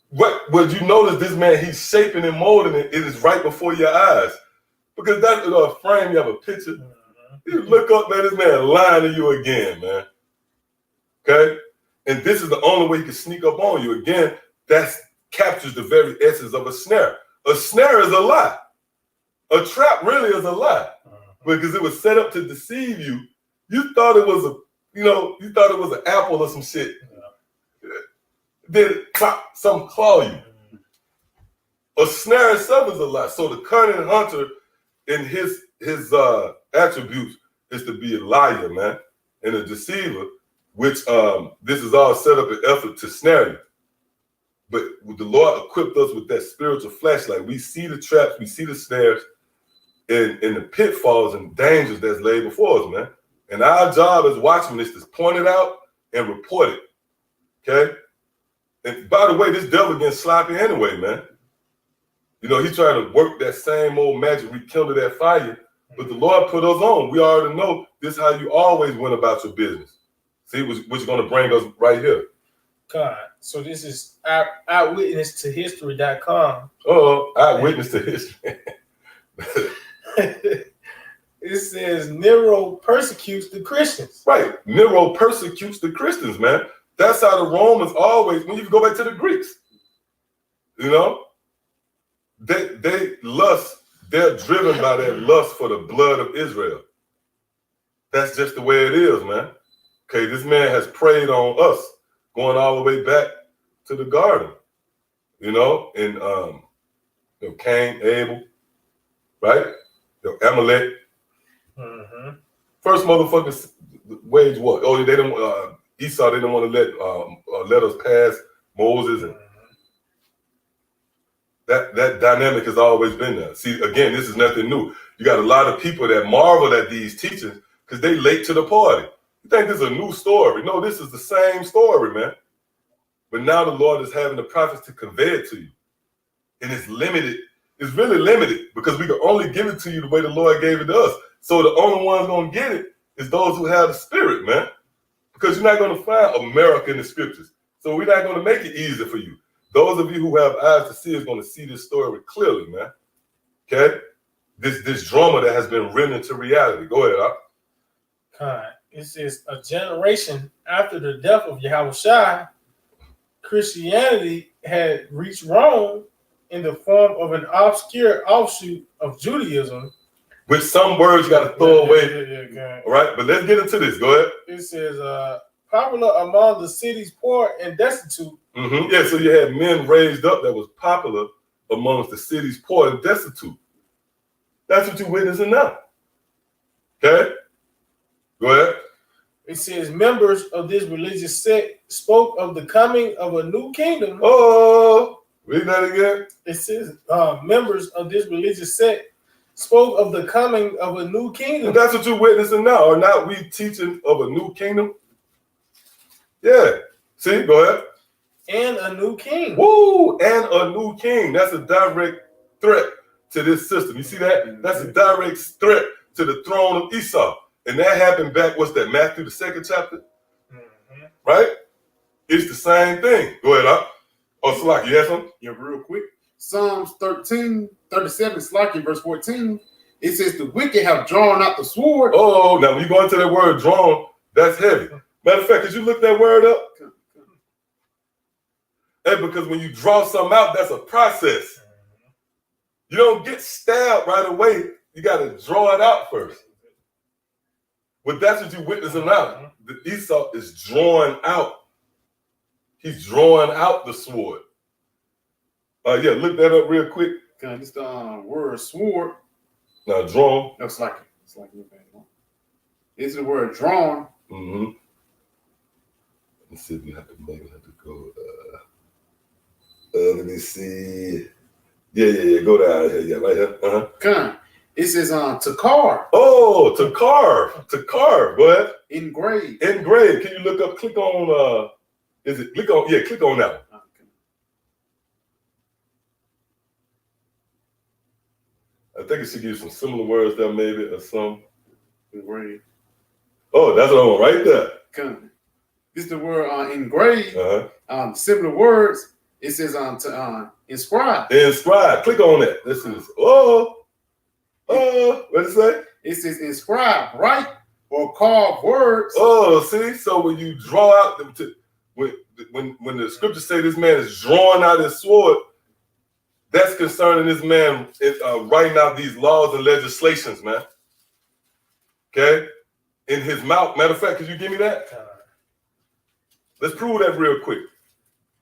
C: What you notice this man, he's shaping and molding it. It is right before your eyes. Because that's a frame, you have a picture. You look up, man, this man lying to you again, man. Okay? And this is the only way he can sneak up on you. Again, that captures the very essence of a snare. A snare is a lie. A trap really is a lie. Because it was set up to deceive you. You thought it was an apple or some shit. Then some claw you. A snare itself is a lie. So the cunning hunter in his attributes is to be a liar, man, and a deceiver, which this is all set up in effort to snare you. But the Lord equipped us with that spiritual flashlight. We see the traps, we see the snares, and the pitfalls and dangers that's laid before us, man. And our job as watchmen is to point it out and report it. Okay? And by the way, this devil getting sloppy anyway, man. You know, he trying to work that same old magic, rekindle that fire. But the Lord put us on. We already know this is how you always went about your business. See, what's going to bring us right here.
G: God. So this is eyewitnesstohistory.com.
C: Oh, eyewitness to history.
G: It says Nero persecutes the Christians.
C: Right. Nero persecutes the Christians, man. That's how the Romans always, when you go back to the Greeks, you know, they lust, they're driven by that lust for the blood of Israel. That's just the way it is, man. Okay, this man has preyed on us, going all the way back to the garden, you know, and Cain, Abel, right? Amalek.
G: Mm-hmm.
C: First motherfuckers wage war. Oh, they didn't. Esau didn't want to let us pass Moses, and that dynamic has always been there. See, again, this is nothing new. You got a lot of people that marvel at these teachings because they late to the party. You think this is a new story? No, this is the same story, man. But now the Lord is having the prophets to convey it to you, and it's limited. It's really limited because we can only give it to you the way the Lord gave it to us. So the only ones gonna get it is those who have the Spirit, man. Because you're not gonna find America in the scriptures. So we're not going to make it easy for you. Those of you who have eyes to see is going to see this story clearly, man. Okay? This drama that has been written into reality. Go ahead, Al.
G: It says a generation after the death of Yahushua, Christianity had reached Rome in the form of an obscure offshoot of Judaism.
C: With some words you got to throw away.
G: Yeah.
C: All right, but let's get into this. Go ahead.
G: It says popular among the city's poor and destitute.
C: Mm-hmm. Yeah, so you had men raised up that was popular amongst the city's poor and destitute. That's what you're witnessing now. Okay? Go ahead.
G: It says members of this religious sect spoke of the coming of a new kingdom.
C: Oh, read that again.
G: It says members of this religious sect spoke of the coming of a new kingdom.
C: And that's what you're witnessing now. Are not we teaching of a new kingdom? Yeah. See, go ahead.
G: And a new king.
C: Woo! And a new king. That's a direct threat to this system. You see that? That's a direct threat to the throne of Esau. And that happened back, what's that, Matthew, the 2nd chapter?
G: Mm-hmm.
C: Right? It's the same thing. Go ahead, Up. Oh, Salaki, you have something?
H: Yeah, real quick. Psalms 13:37, Slaki, verse 14. It says, the wicked have drawn out the sword.
C: Oh, now when you go into that word drawn, that's heavy. Matter of fact, could you look that word up? Hey, because when you draw something out, that's a process. You don't get stabbed right away. You got to draw it out first. But that's what you're witnessing now. The Esau is drawing out. He's drawing out the sword. Yeah, look that up real quick.
H: This word sword.
C: Now, drawn.
H: Looks like it. It's like it's the word drawn.
C: Mm-hmm. Let's see if you have to maybe have to go. Let me see. Yeah. Go down here. Yeah, right here. Uh-huh.
H: It says to carve.
C: Oh, to carve. To carve. Go ahead.
H: Engrave.
C: Engrave. Can you look up? Click on. Is it? Click on. Yeah, click on that one. I think it should give you some similar words there, maybe, or some.
H: Engrave.
C: Oh, that's what I want right there.
H: This is the word engrave.
C: Uh-huh.
H: Similar words. It says to inscribe.
C: Inscribe. Click on that. This is what it say?
H: It says inscribe, write or carve words.
C: Oh, see. So when you draw out when the scriptures say this man is drawing out his sword, that's concerning this man writing out these laws and legislations, man. Okay? In his mouth. Matter of fact, could you give me that? Let's prove that real quick.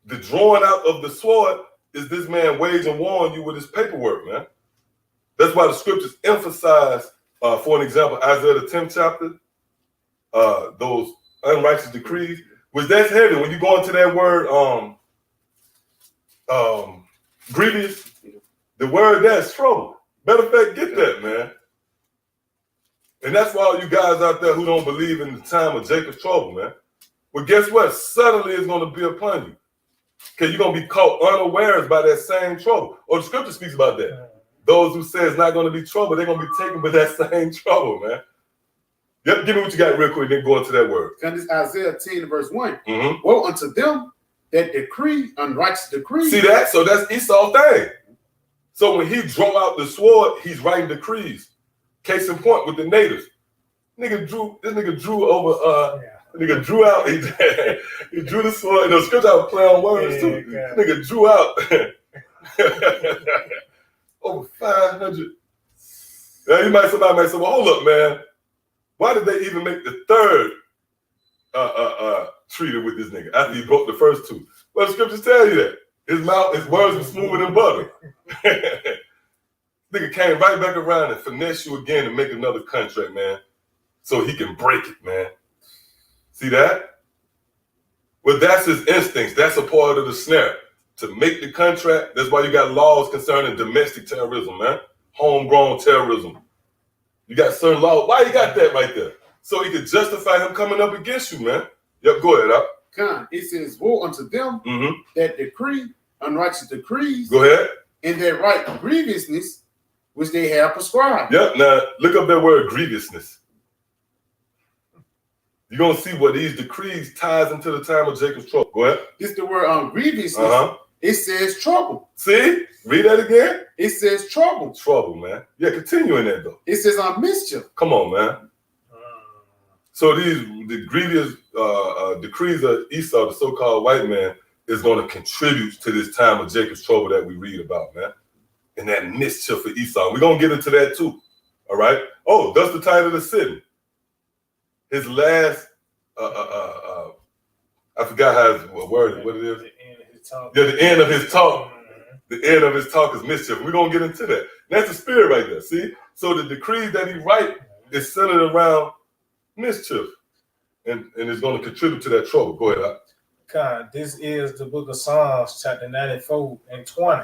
C: The drawing out of the sword is this man waging war on you with his paperwork, man. That's why the scriptures emphasize, for an example, Isaiah the 10th chapter, those unrighteous decrees, which that's heavy. When you go into that word, grievous, the word that's trouble. Matter of fact, get that, man. And that's why all you guys out there who don't believe in the time of Jacob's trouble, man. Well, guess what? Suddenly it's going to be upon you. Okay, you're going to be caught unawares by that same trouble. Or the scripture speaks about that. Those who say it's not going to be trouble, they're going to be taken by that same trouble, man. Yep, give me what you got real quick, then go into that word.
H: This is Isaiah 10 verse 1.
C: Mm-hmm.
H: Woe unto them that decree unrighteous decrees.
C: See that? So that's Esau's thing. So when he draw out the sword, he's writing decrees. Case in point with the natives. This nigga drew over nigga drew out, he drew the sword, and the scripture I was playing on words too.
G: Yeah.
C: Nigga drew out over 500. Now somebody might say, well, hold up, man. Why did they even make the third treaty with this nigga after he broke the first two? Well, the scriptures tell you that. His words were smoother than butter. Nigga came right back around and finesse you again to make another contract, man. So he can break it, man. See that? Well, that's his instincts. That's a part of the snare. To make the contract, that's why you got laws concerning domestic terrorism, man. Homegrown terrorism. You got certain laws. Why you got that right there? So he could justify him coming up against you, man. Yep, go ahead, Up.
H: It says, woe unto them that decree unrighteous decrees.
C: Go ahead.
H: And that right grievousness which they have prescribed.
C: Yep, now look up that word grievousness. you're gonna see what these decrees ties into the time of Jacob's trouble. Go ahead.
H: It's the word grievousness. It says trouble.
C: See? Read that again.
H: It says trouble.
C: Trouble, man. Yeah, continue in that though.
H: It says mischief.
C: Come on, man. So the grievous decrees of Esau, the so-called white man, is going to contribute to this time of Jacob's trouble that we read about, man. And that mischief for Esau. We're going to get into that too. All right? Oh, that's the title of the sitting. His last, I forgot how his word, what it is.
G: The end of his talk.
C: Yeah, the end of his talk. The end of his talk is mischief. We're going to get into that. That's the spirit right there, see? So the decrees that he write is centered around mischief. And it's going to contribute to that trouble. Go ahead,
G: God, this is the book of Psalms, chapter 94 and 20.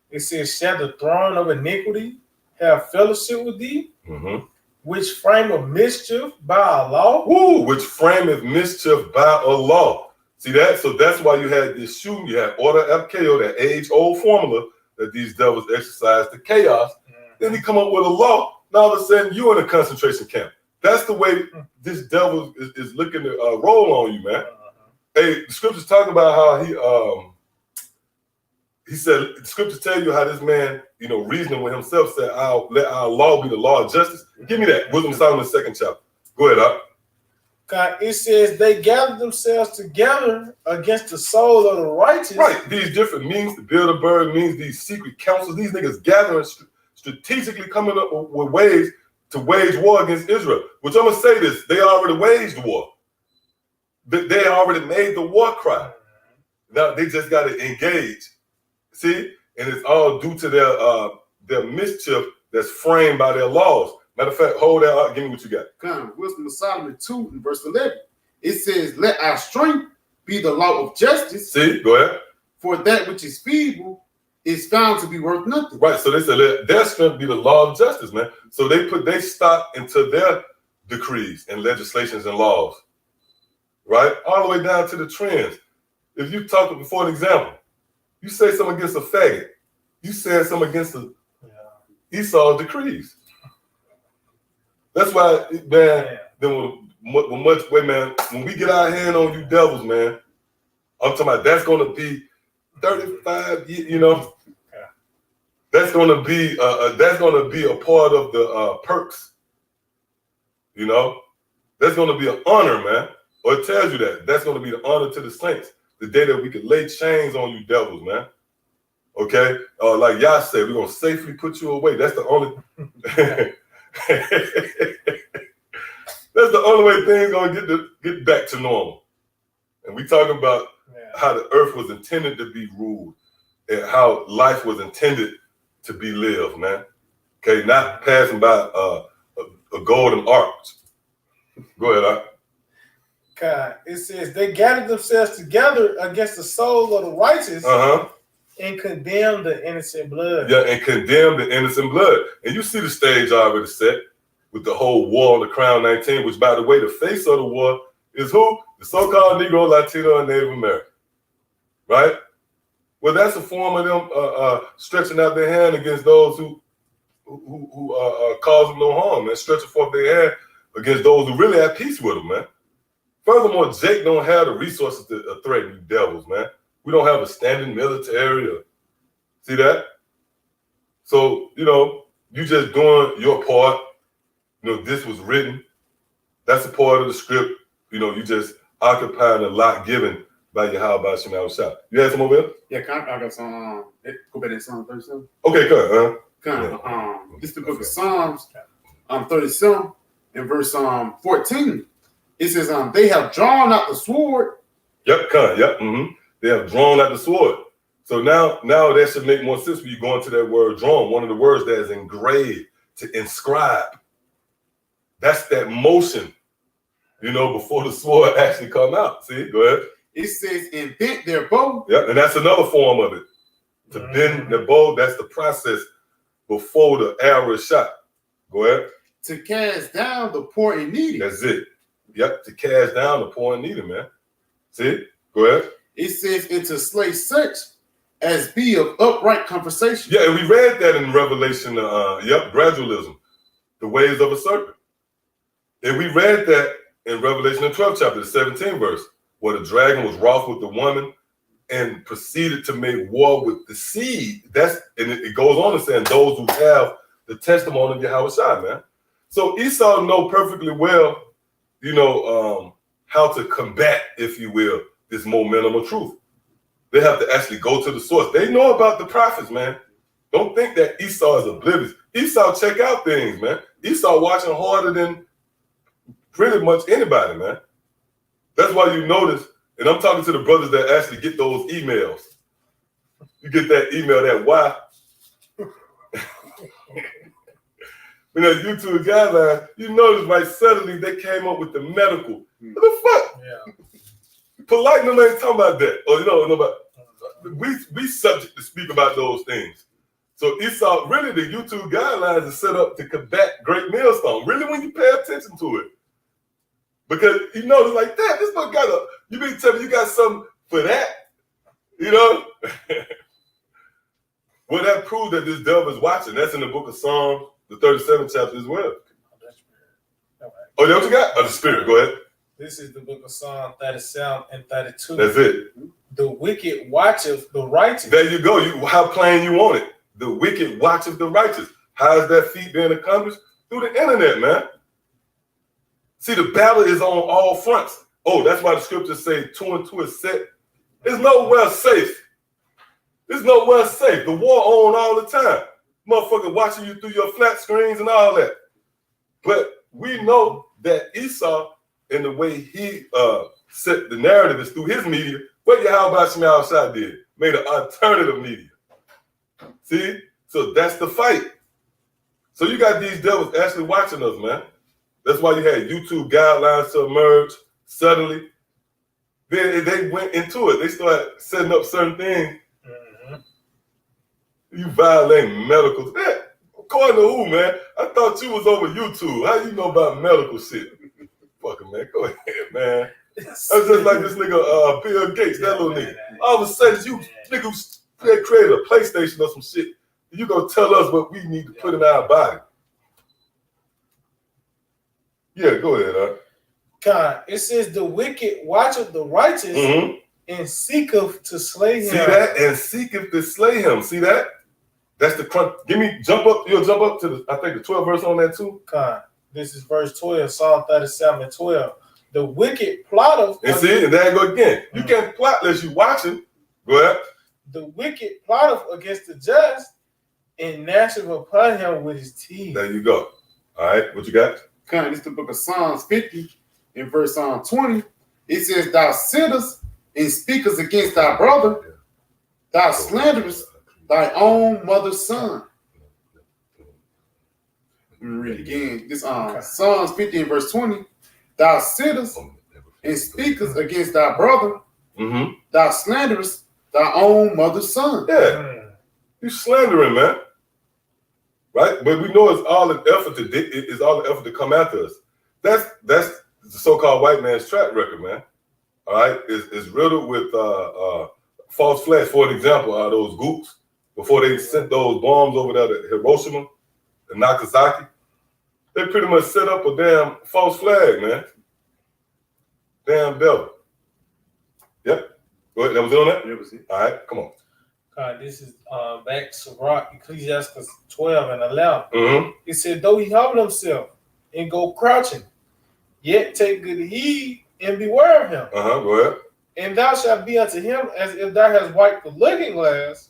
G: It says, shall the throne of iniquity have fellowship with thee?
C: Mm-hmm.
G: Which frame of mischief by a law?
C: Woo, which frameth mischief by a law. See that? So that's why you had this shooting. You had order FKO, that age-old formula that these devils exercise to chaos. Then he come up with a law. Now all of a sudden you're in a concentration camp. That's the way this devil is looking to roll on you, man. Hey, the scriptures talk about how he said, the scriptures tell you how this man, reasoning with himself said, I'll let our law be the law of justice. Give me that. Wisdom of Solomon, 2nd chapter. Go ahead, Doc.
G: God, it says they gather themselves together against the soul of the righteous.
C: Right. These different means, the Bilderberg means, these secret councils, these niggas gathering strategically coming up with ways to wage war against Israel. Which I'm going to say this, they already waged war. They already made the war cry. Now they just got to engage. See? And it's all due to their mischief that's framed by their laws. Matter of fact, hold that up. Give me what you got.
H: Come, Wisdom of Solomon 2 and verse 11. It says, let our strength be the law of justice.
C: See? Go ahead.
H: For that which is feeble is found to be worth nothing.
C: Right. So they said let their strength be the law of justice, man. So they stock into their decrees and legislations and laws. Right? All the way down to the trends. If you talk before an example, you say something against a faggot, you said something against the Esau's decrees. That's why, man, then when we get our hand on you devils, man, I'm talking about that's gonna be 35 years, that's gonna be a part of the perks. That's gonna be an honor, man. Or it tells you that's gonna be the honor to the saints. The day that we could lay chains on you devils, man. Okay? Like Yah said, we're gonna safely put you away. That's the only that's the only way things gonna get back to normal. And we talking about how the earth was intended to be ruled and how life was intended to be lived, man. Okay, not passing by a golden arch. Go ahead, Doc.
G: God, it says they gathered themselves together against the soul of the righteous and condemned the innocent blood.
C: Yeah, and condemn the innocent blood. And you see the stage already set with the whole war on the Crown 19, which, by the way, the face of the war is who? The so-called Negro, Latino, and Native American. Right? Well, that's a form of them stretching out their hand against those who cause them no harm, and stretching forth their hand against those who really at peace with them, man. Furthermore, Jake don't have the resources to threaten you devils, man. We don't have a standing military. See that? So, you just doing your part. This was written. That's a part of the script. You just occupying a lot given by Yahweh Shema Shah. You had some over there?
H: Yeah, I got some. Go back to Psalm 37.
C: Okay, good.
H: This is the book of Psalms, 37 and verse 14. It says, they have drawn out the sword.
C: Yep. They have drawn out the sword. So now that should make more sense when you go into that word drawn. One of the words that is engraved, to inscribe. That's that motion, before the sword actually come out. See, go ahead.
H: It says, and bent their bow.
C: Yep, and that's another form of it. To bend the bow, that's the process before the arrow is shot. Go ahead.
H: To cast down the poor and needy.
C: That's it. Yep, to cast down the poor and needy, man. See? Go ahead.
H: It says, and to slay such as be of upright conversation.
C: Yeah, and we read that in Revelation, gradualism, the ways of a serpent. And we read that in Revelation the 12th chapter, the 17th verse, where the dragon was wroth with the woman and proceeded to make war with the seed. And it goes on to saying those who have the testimony of Yahweh, man. So Esau know perfectly well, how to combat, if you will, this momentum of truth. They have to actually go to the source. They know about the prophets, man. Don't think that Esau is oblivious. Esau check out things, man. Esau watching harder than pretty much anybody, man. That's why you notice, and I'm talking to the brothers that actually get those emails. You get that email, that why. YouTube guidelines, you notice right suddenly they came up with the medical. What the fuck?
G: Yeah.
C: Polite no ain't talking about that. Or nobody. We subject to speak about those things. So Esau, really the YouTube guidelines are set up to combat great millstone. Really when you pay attention to it. Because it's like that, this book you mean to tell me you got something for that? Well, that proves that this devil is watching. That's in the book of Psalms, the 37th chapter as well. Oh, that's what you got? Oh, the spirit, go ahead.
G: This is the book of Psalm 37 and 32.
C: That's it.
G: The wicked watcheth the righteous.
C: There you go. How plain you want it. The wicked watcheth the righteous. How is that feat being accomplished? Through the internet, man. See, the battle is on all fronts. Oh, that's why the scriptures say 2 and 2 is set. There's nowhere safe. There's nowhere safe. The war on all the time. Motherfucker watching you through your flat screens and all that. But we know that Esau, in the way he set the narrative is through his media, what Yahweh Shemel Shah did, made an alternative media. See? So that's the fight. So you got these devils actually watching us, man. That's why you had YouTube guidelines to emerge suddenly. Then they went into it. They started setting up certain things. You violating medical. According to who, man? I thought you was over YouTube. How you know about medical shit? Fucking man, go ahead, man. That's just like this nigga Bill Gates, that little nigga. All of a sudden, you nigga created a PlayStation or some shit. You gonna tell us what we need to put in our body? Yeah, go ahead, huh?
G: God, it says the wicked watcheth the righteous and seeketh to slay him.
C: See that? And seeketh to slay him. See that? That's the crunch. Jump up. You'll jump up to I think the 12th verse on that too.
G: God, this is verse 12, Psalm 37 and 12. The wicked plotteth.
C: And see, and there you go again. You can't plot unless you watching. Go ahead.
G: The wicked plotteth against the just and gnasheth upon him with his teeth.
C: There you go. All right, what you got?
H: This is the book of Psalms 50 in verse 20. It says, thou sittest and speakest against thy brother, thou slanderest thy own mother's son. Let me read it again. This Psalms 50 in verse 20. Thou sittest and speakest against thy brother, thou slanderest thy own mother's son.
C: Yeah. You slandering, man. Right? But we know it's all an effort to come after us. That's the so-called white man's track record, man. All right? It's riddled with false flags. For example, those gooks, before they sent those bombs over there to Hiroshima and Nagasaki, they pretty much set up a damn false flag, man. Damn devil. Yep. Go ahead. That was it on that?
H: That was it.
C: All right, come on.
G: This is back Sirach, Ecclesiastes 12 and 11. It said, though he humble himself and go crouching, yet take good heed and beware of him.
C: Go ahead.
G: And thou shalt be unto him as if thou hast wiped the looking glass,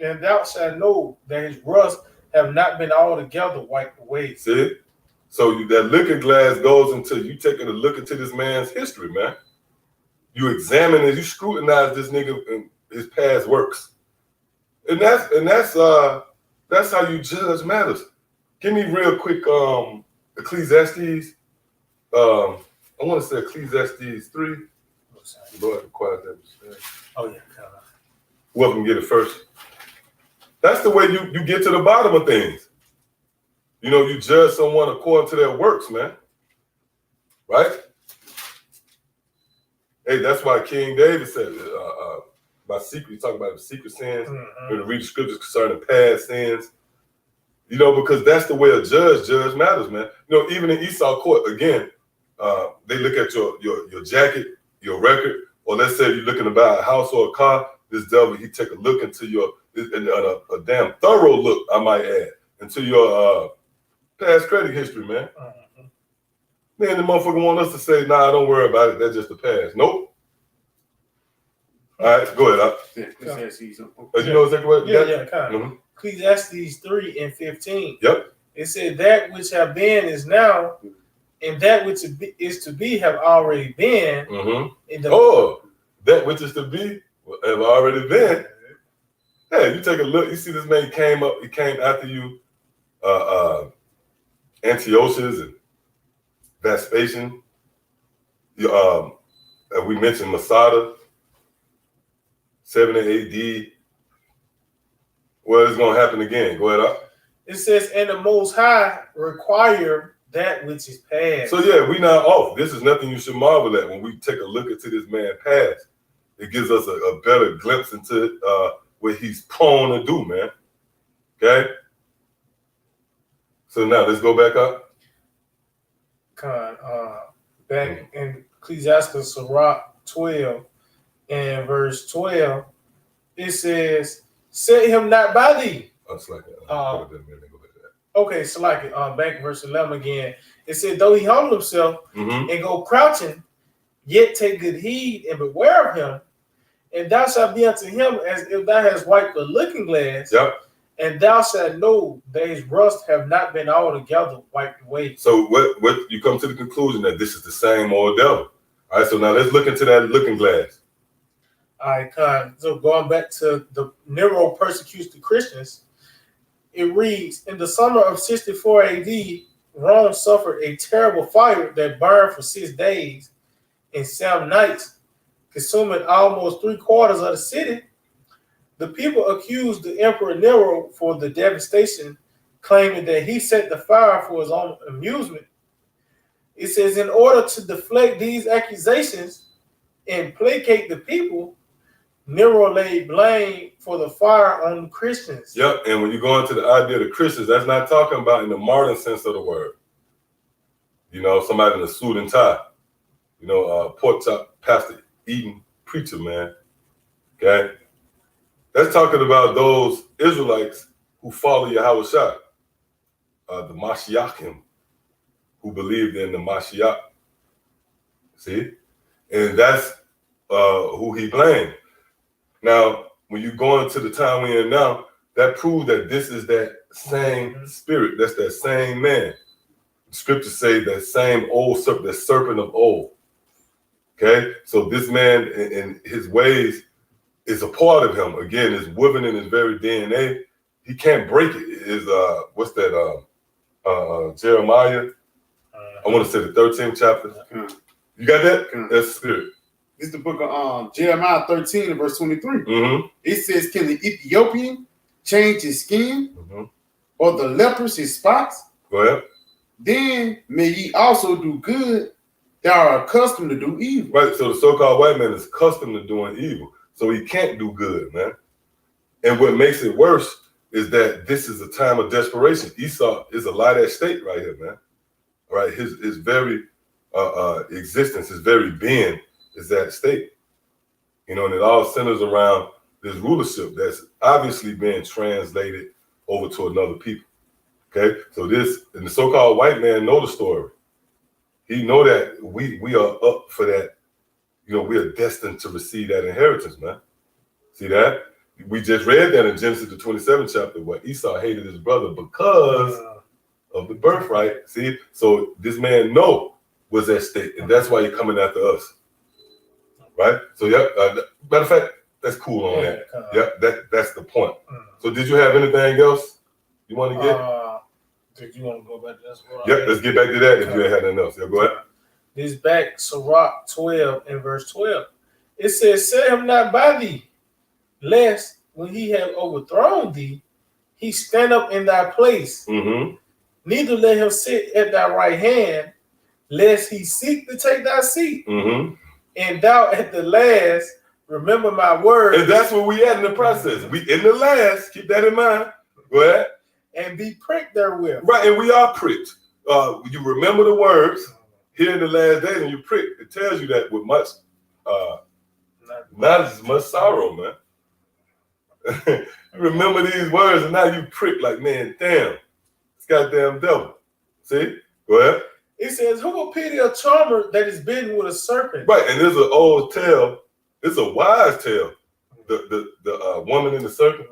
G: and thou shalt know that his rust have not been altogether wiped away.
C: See? So that looking glass goes into you taking a look into this man's history, man. You examine it, you scrutinize this nigga and his past works. And that's how you judge matters. Give me real quick Ecclesiastes. I want to say Ecclesiastes 3. Go ahead and quiet that.
G: Oh yeah.
C: Whoever can get it first. That's the way you get to the bottom of things. You judge someone according to their works, man. Right? Hey, that's why King David said, my secret, you talk about the secret sins, when you read the scriptures concerning past sins, because that's the way a judge matters, man. Even in Esau court, again, they look at your jacket, your record, or let's say you're looking to buy a house or a car. This devil, he take a look into your a damn thorough look, I might add, into your past credit history, man. Man, the motherfucker want us to say, nah, don't worry about it. That's just the past. Nope. All right, go ahead.
H: Let's ask you something.
C: You know exactly what?
G: Yeah, kind of.
C: Mm-hmm.
G: Ecclesiastes 3:15.
C: Yep.
G: It said that which have been is now, and that which is to be have already been.
C: Mm-hmm. That which is to be have already been. Hey, you take a look. You see this man came up. He came after you, Antiochus and Vespasian. We mentioned Masada, 70 AD. Well, it's gonna happen again. Go ahead.
G: It says, and the Most High require that which is past.
C: So yeah, we not off. This is nothing you should marvel at when we take a look into this man's past. It gives us a better glimpse into what he's prone to do, man. Okay. So now let's go back up.
G: Back in Ecclesiastes 12 and verse 12, it says, set him not by thee. Okay, so like back in verse 11 again, it said, though he humble himself and go crouching, yet take good heed and beware of him, and thou shalt be unto him as if thou hast wiped a looking glass.
C: Yep.
G: And thou shalt know that his rust have not been altogether wiped away.
C: So what you come to the conclusion that this is the same old devil. All right, so now let's look into that looking glass.
G: All right, so going back to the Nero persecutes the Christians, it reads, in the summer of 64 AD, Rome suffered a terrible fire that burned for 6 days and 7 nights, consuming almost 3/4 of the city. The people accused the Emperor Nero for the devastation, claiming that he set the fire for his own amusement. It says, in order to deflect these accusations and placate the people, Nero laid blame for the fire on the Christians.
C: Yep, and when you go into the idea of the Christians, that's not talking about in the modern sense of the word. You know, somebody in a suit and tie. You know, pork chop, pastor eating preacher, man. Okay? That's talking about those Israelites who follow Yahweh Shai, the Mashiachim, who believed in the Mashiach. See? And that's who he blamed. Now, when you go into the time we're in now, that proves that this is that same spirit. That's that same man. The scriptures say that same old serpent, that serpent of old. Okay? So this man in his ways is a part of him. Again, it's woven in his very DNA. He can't break it. Is what's that? Jeremiah. I want to say the 13th chapter. You got that? That's spirit.
H: This is the book of Jeremiah 13 and verse 23. It says, can the Ethiopian change his skin or the lepers his spots?
C: Go ahead.
H: Then may ye also do good that are accustomed to do evil.
C: Right. So the so-called white man is accustomed to doing evil. So he can't do good, man. And what makes it worse is that this is a time of desperation. Esau is a lie that state right here, man. All right. His very existence, his very being is that state. You know, and it all centers around this rulership that's obviously being translated over to another people. Okay. So this, and the so-called white man know the story. He know that we are up for that. You know, we are destined to receive that inheritance, man. See that? We just read that in Genesis the 27th chapter where Esau hated his brother because of the birthright. See? So this man was at stake, and that's why he's coming after us. Right? So yeah, matter of fact, that's cool on that. Yeah, that's the point. So did you have anything else you want to get?
G: Did you want to go back to that?
C: Yep, let's get back to that if you ain't had nothing else. Yeah, go ahead.
G: This back, Sirach 12 and verse 12. It says, set him not by thee, lest when he have overthrown thee, he stand up in thy place. Neither let him sit at thy right hand, lest he seek to take thy seat. And thou at the last, remember my word.
C: And that's where we at in the process. We in the last, keep that in mind. Go ahead.
G: And be pricked therewith.
C: Right, and we are pricked. You remember the words. here in the last days, and you prick, it tells you that with much, not as much sorrow, man. You remember these words, and now you prick like, man, damn, it's goddamn devil. See? Go ahead.
G: It says, who will pity a charmer that is bitten with a serpent?
C: Right, and there's an old tale. It's a wise tale. The woman in the serpent,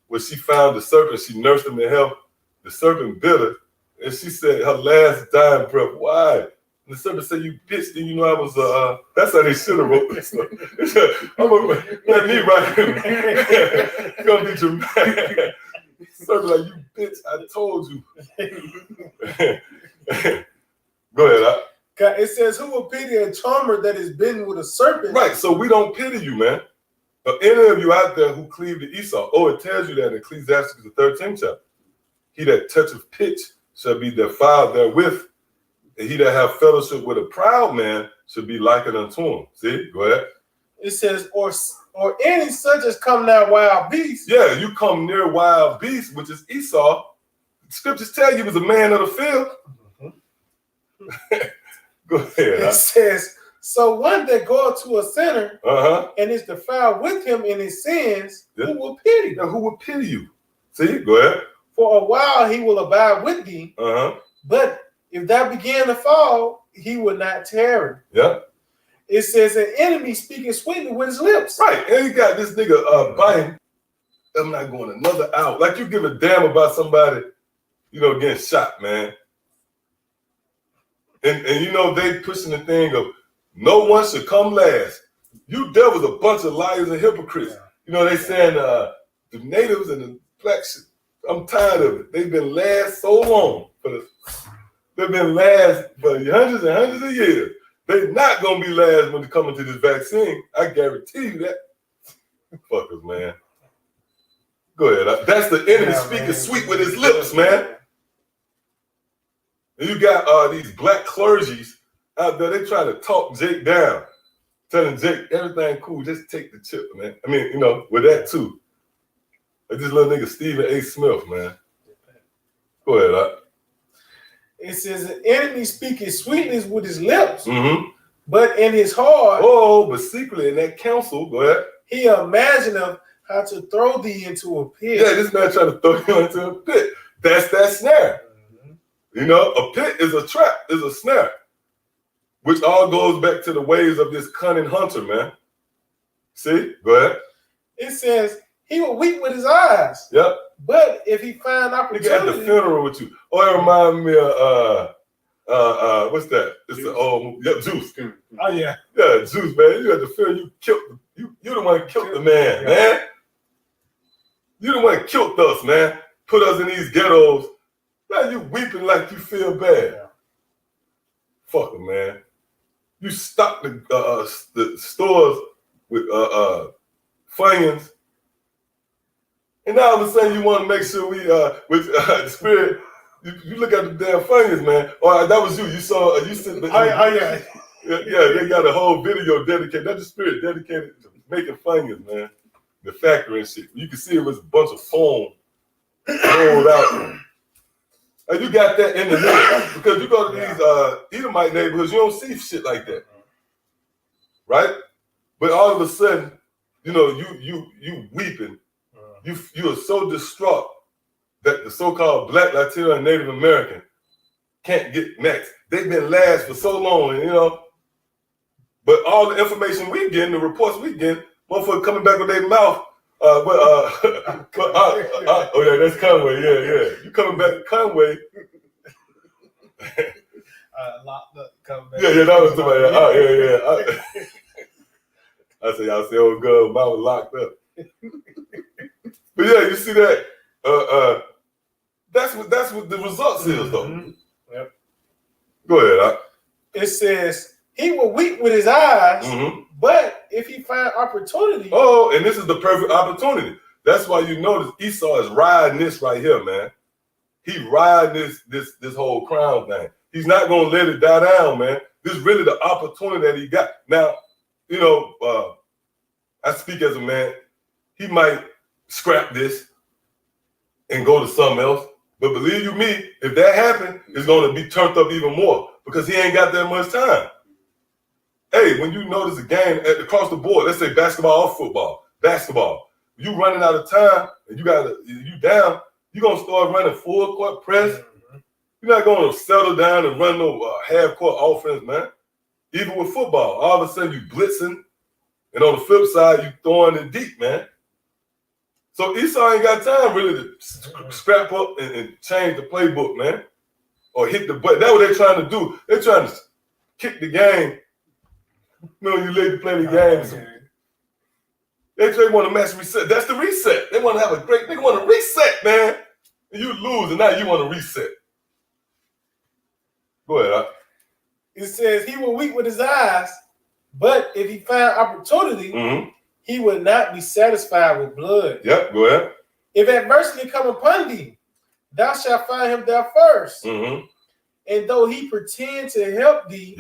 C: when she found the serpent, she nursed him in health. The serpent bit her, and she said her last dying breath, why? And the serpent said, you bitch, didn't you know I was that's how they should have wrote this stuff. Let me write it. It's gonna be dramatic. Serpent like, you bitch, I told you. Go ahead.
G: It says, who will pity a charmer that is bitten with a serpent?
C: Right, so we don't pity you, man. Any of you out there who cleave to Esau, it tells you that in Ecclesiastes, the 13th chapter. He that toucheth pitch shall be defiled therewith, and he that have fellowship with a proud man shall be likened unto him. See, go ahead.
G: It says, or any such as come now wild beasts.
C: Yeah, you come near wild beasts, which is Esau. Scriptures tell you he was a man of the field. Go ahead.
G: It says, so one that goeth to a sinner and is defiled with him in his sins, who will pity?
C: Now, who will pity you? See, go ahead.
G: For a while he will abide with thee, but if thou begin to fall, he will not tarry.
C: Yeah.
G: It says, an enemy speaking sweetly with his lips.
C: Right, and you got this nigga biting. I'm not going another hour. Like you give a damn about somebody, getting shot, man. And they pushing the thing of no one should come last. You devils a bunch of liars and hypocrites. They saying the natives and the blacks. I'm tired of it. They've been last so long. They've been last for hundreds and hundreds of years. They're not gonna be last when they come into this vaccine. I guarantee you that. Fuckers, man. Go ahead. That's the enemy speaking sweet with his lips, man. And you got these black clergies out there. They trying to talk Jake down, telling Jake everything cool. Just take the chip, man. I mean, with that too. Like this little nigga Stephen A. Smith, man. Go ahead.
G: It says, an enemy speaking sweetness with his lips, but in his heart.
C: But secretly in that council, go ahead.
G: He imagineth how to throw thee into a pit.
C: Yeah, this man trying to throw you into a pit. That's that snare. A pit is a trap, is a snare, which all goes back to the ways of this cunning hunter, man. See, go ahead.
G: It says, he will weep with his eyes.
C: Yep.
G: But if he find opportunity.
C: Nigga at the funeral with you. It reminds me of what's that? It's the old Juice.
G: Oh yeah.
C: Yeah, Juice, man. You at the funeral, you killed you the one that killed the man, man. You the one that killed us, man. Put us in these ghettos. Now you weeping like you feel bad. Yeah. Fuck him, man. You stock the stores with Funyuns. And now all of a sudden you want to make sure we with Spirit, you look at the damn Funyuns, man. That was you. You saw you said
G: yeah.
C: Yeah, they got a whole video dedicated. That's the Spirit dedicated to making Funyuns, man. The factory and shit. You can see it was a bunch of foam rolled out. And you got that in the middle. Because you go to these Edomite neighborhoods, you don't see shit like that. Right? But all of a sudden, you weeping. You are so distraught that the so-called Black, Latino, and Native American can't get next. They've been last for so long, but all the information we get, the reports we get, motherfuckers coming back with their mouth. Oh yeah, that's Conway. Yeah. You coming back to Conway?
G: Locked up, coming back.
C: Yeah, that was somebody. I said, y'all say, oh God, mine was locked up. But yeah, you see that? That's what the results is, though.
G: Yep.
C: Go ahead.
G: It says he will weep with his eyes, but if he find opportunity.
C: And this is the perfect opportunity. That's why you notice Esau is riding this right here, man. He riding this whole crown thing. He's not gonna let it die down, man. This is really the opportunity that he got. Now, I speak as a man. He might scrap this and go to something else, But believe you me, if that happened, it's going to be turned up even more because he ain't got that much time. Hey, when you notice a game across the board, let's say basketball or football, basketball, you running out of time and you down, you're going to start running full court press. You're not going to settle down and run no half court offense, man. Even with football, all of a sudden you blitzing, and on the flip side, you throwing it deep, man. So Esau ain't got time really to scrap up and change the playbook, man, or hit the button. That's what they're trying to do. They're trying to kick the game. You know, you let you play the game. They want to mass reset. That's the reset. They want to have they want to reset, man. And you lose, and now you want to reset. Go ahead.
G: It says he will weep with his eyes, but if he find opportunity, he would not be satisfied with blood.
C: Yep, go ahead.
G: If adversity come upon thee, thou shalt find him there first. And though he pretend to help thee,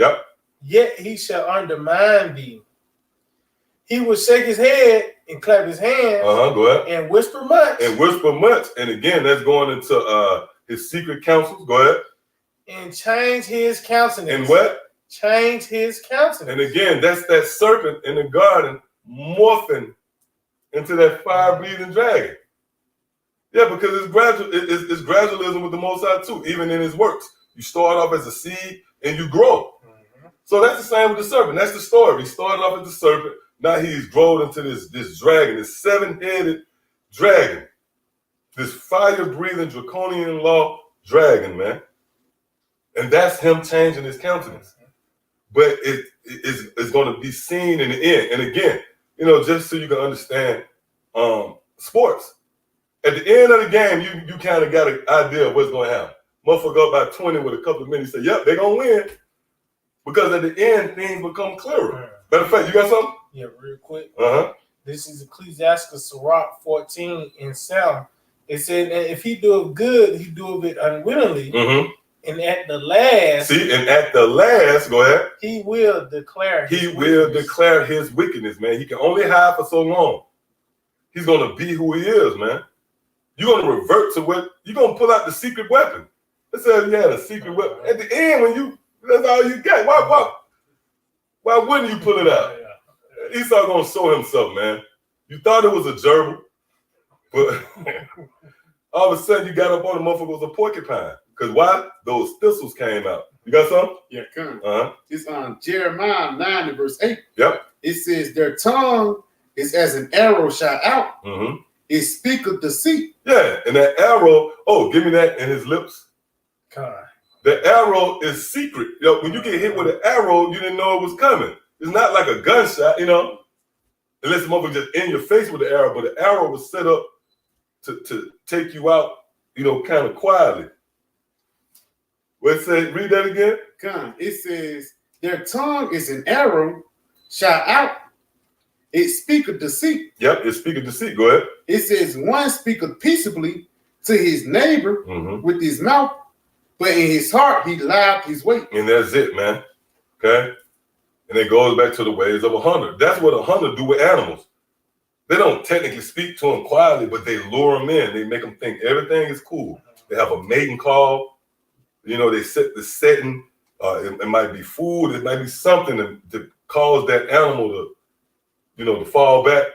G: yet he shall undermine thee. He will shake his head and clap his hands
C: Go ahead.
G: and whisper much.
C: And again, that's going into his secret counsels. Go ahead.
G: And change his countenance.
C: And what?
G: Change his countenance.
C: And again, that's that serpent in the garden morphing into that fire-breathing dragon. Yeah, because it's gradualism with the Most High too, even in his works. You start off as a seed and you grow. So that's the same with the serpent. That's the story. He started off as the serpent. Now he's grown into this dragon, this 7-headed dragon. This fire-breathing draconian law dragon, man. And that's him changing his countenance. But it's going to be seen in the end. And again, you know, just so you can understand sports. At the end of the game, you kind of got an idea of what's going to happen. Motherfucker up by 20 with a couple of minutes, say, yep, they're going to win. Because at the end, things become clearer. Matter of fact, you got something?
G: Yeah, real quick. This is Ecclesiastes Sirach 14 and 7. It said that if he do it good, he do it unwillingly. And at the last,
C: go ahead.
G: He will declare
C: his wickedness, man. He can only hide for so long. He's gonna be who he is, man. You're gonna revert to what you're gonna pull out the secret weapon. It says you had a secret weapon. At the end, that's all you got. Why wouldn't you pull it out? Esau gonna show himself, man. You thought it was a gerbil, but all of a sudden you got up on the motherfucker was a porcupine. Because why? Those thistles came out. You got something?
H: Yeah, come. It's on Jeremiah 9 and verse 8.
C: Yep.
H: It says, their tongue is as an arrow shot out. It speaketh deceit.
C: Yeah, and that arrow, give me that in his lips.
G: God.
C: The arrow is secret. You know, when you get hit with an arrow, you didn't know it was coming. It's not like a gunshot, you know, unless the motherfucker just in your face with the arrow. But the arrow was set up to take you out, you know, kind of quietly. What it say? Read that again.
H: It says, their tongue is an arrow shot out. It speaketh deceit.
C: Yep, it speaketh deceit. Go ahead.
H: It says, one speaketh peaceably to his neighbor with his mouth, but in his heart he lied his way.
C: And that's it, man. Okay? And it goes back to the ways of a hunter. That's what a hunter do with animals. They don't technically speak to them quietly, but they lure them in. They make them think everything is cool. They have a mating call. You know, they set the setting. It might be food. It might be something to cause that animal to, you know, to fall back,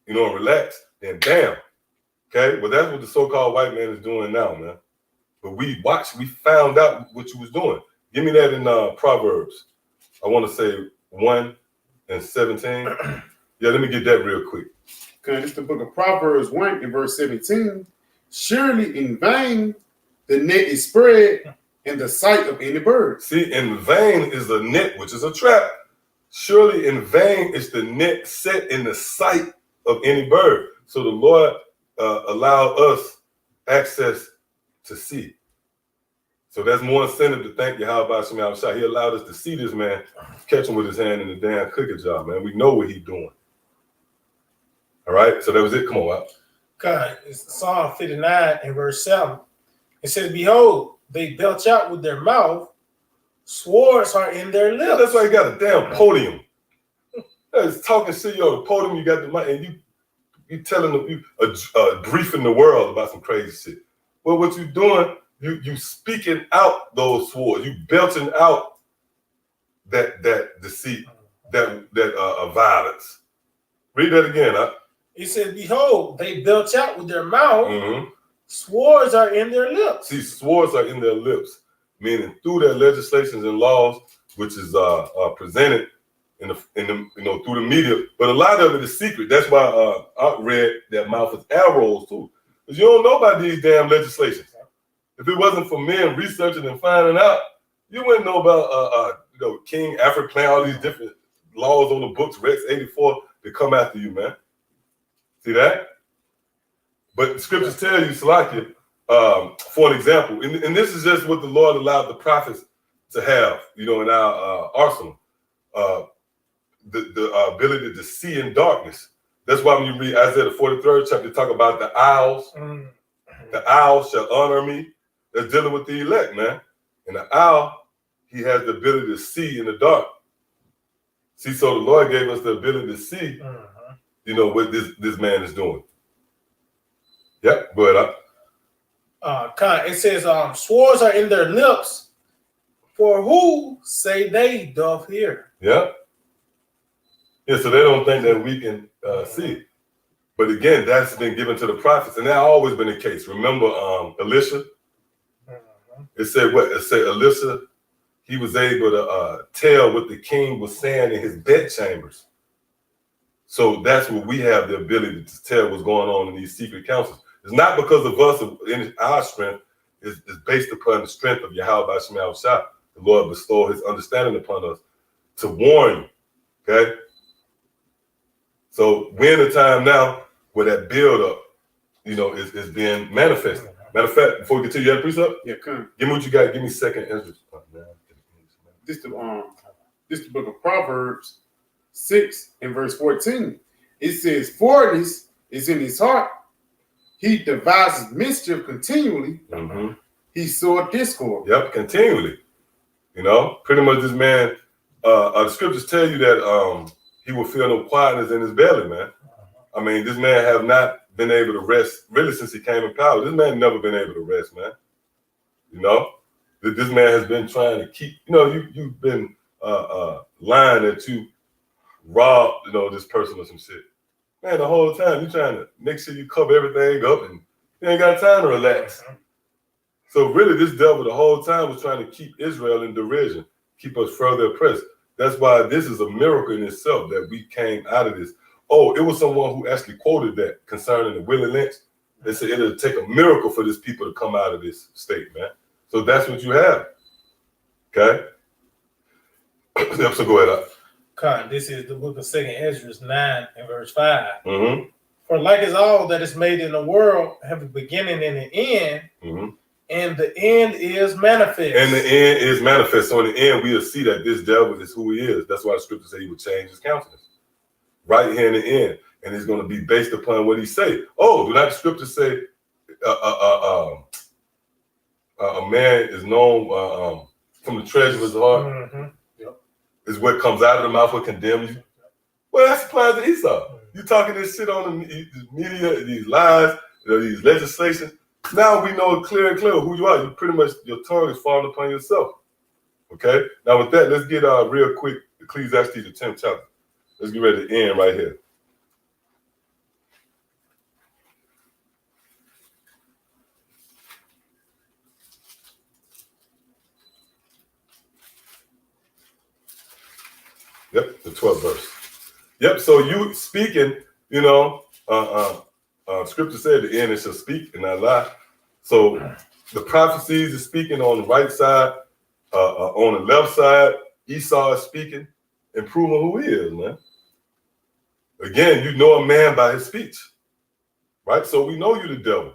C: you know, and relax. Then bam. Okay? But that's what the so-called white man is doing now, man. But we found out what you was doing. Give me that in Proverbs. I want to say 1 and 17. Yeah, let me get that real quick.
H: Okay, it's the book of Proverbs 1 and verse 17. Surely in vain the net is spread in the sight of any bird.
C: See, in vain is a net, which is a trap. Surely in vain is the net set in the sight of any bird. So the Lord allowed us access to see. So that's more incentive to thank Yahweh Shem Yahushua. He allowed us to see this man, catch him with his hand in the damn cooking job, man. We know what he's doing. All right, so that was it. Come on, out.
G: God, it's Psalm 59 and verse 7. It says, behold, they belch out with their mouth, swords are in their lips.
C: Yeah, that's why you got a damn podium. It's talking shit, you on the podium, you got the mic, and you telling them, briefing the world about some crazy shit. Well, what you doing, you speaking out those swords, you belching out that deceit, that violence. Read that again.
G: It says, behold, they belch out with their mouth,
C: Mm-hmm.
G: swords are in their lips.
C: See, swords are in their lips, meaning through their legislations and laws, which is presented in the through the media. But a lot of it is secret. That's why I read that mouth is arrows too, because you don't know about these damn legislations. If it wasn't for men researching and finding out, you wouldn't know about King Alfred playing all these different laws on the books, Rex 84, to come after you, man. See that? But the scriptures tell you, Salakia, for an example, and this is just what the Lord allowed the prophets to have, in our arsenal, the ability to see in darkness. That's why when you read Isaiah the 43rd chapter, talk about the owls. The owl shall honor me. That's dealing with the elect, man. And the owl, he has the ability to see in the dark. See, so the Lord gave us the ability to see, what this man is doing. Yep, go ahead.
G: It says, swords are in their lips, for who say they doth hear?
C: Yeah. Yeah, so they don't think that we can see. But again, that's been given to the prophets, and that's always been the case. Remember Elisha? It said what? It said Elisha, he was able to tell what the king was saying in his bedchambers. So that's what we have the ability to tell what's going on in these secret councils. It's not because of us, in our strength. It's based upon the strength of Yahweh Shema Shah. The Lord bestowed his understanding upon us to warn you. Okay? So we're in a time now where that build up, is being manifested. Matter of fact, before we get to you, have a precept?
H: Yeah, come.
C: Give me what you got. Give me second Ezra.
H: This the book of Proverbs 6 and verse 14. It says, forwardness is in his heart. He devises mischief continually.
C: Mm-hmm.
H: He sowed discord.
C: Yep, continually. Pretty much this man, the scriptures tell you that he will feel no quietness in his belly, man. I mean, this man have not been able to rest really since he came in power. This man never been able to rest, man. This man has been trying to keep, you've been lying that you robbed, this person or some shit. Man, the whole time you're trying to make sure you cover everything up and you ain't got time to relax. So really this devil the whole time was trying to keep Israel in derision, keep us further oppressed. That's why this is a miracle in itself that we came out of this. Oh, it was someone who actually quoted that concerning the Willie Lynch. They said it'll take a miracle for this people to come out of this state, man. So that's what you have. Okay? So go ahead.
G: This is the book of 2nd Ezra 9 and verse 5.
C: Mm-hmm.
G: For like as all that is made in the world have a beginning and an end, and the end is manifest.
C: And the end is manifest. So in the end, we'll see that this devil is who he is. That's why the scripture say he would change his countenance. Right here in the end. And it's going to be based upon what he say. Oh, do not the scripture say a man is known from the treasure of his heart?
G: Yep.
C: Is what comes out of the mouth will condemn you. Well, that applies to Esau. You talking this shit on the media, these lies, these legislations. Now we know clear and clear who you are. You pretty much, your tongue is falling upon yourself. Okay? Now with that, let's get real quick Ecclesiastes the 10th chapter. Let's get ready to end right here. Yep, the 12th verse. Yep, so you speaking, scripture said the end it shall speak and not lie. So the prophecies is speaking on the right side, on the left side, Esau is speaking and proving who he is, man. Again, you know a man by his speech, right? So we know you the devil.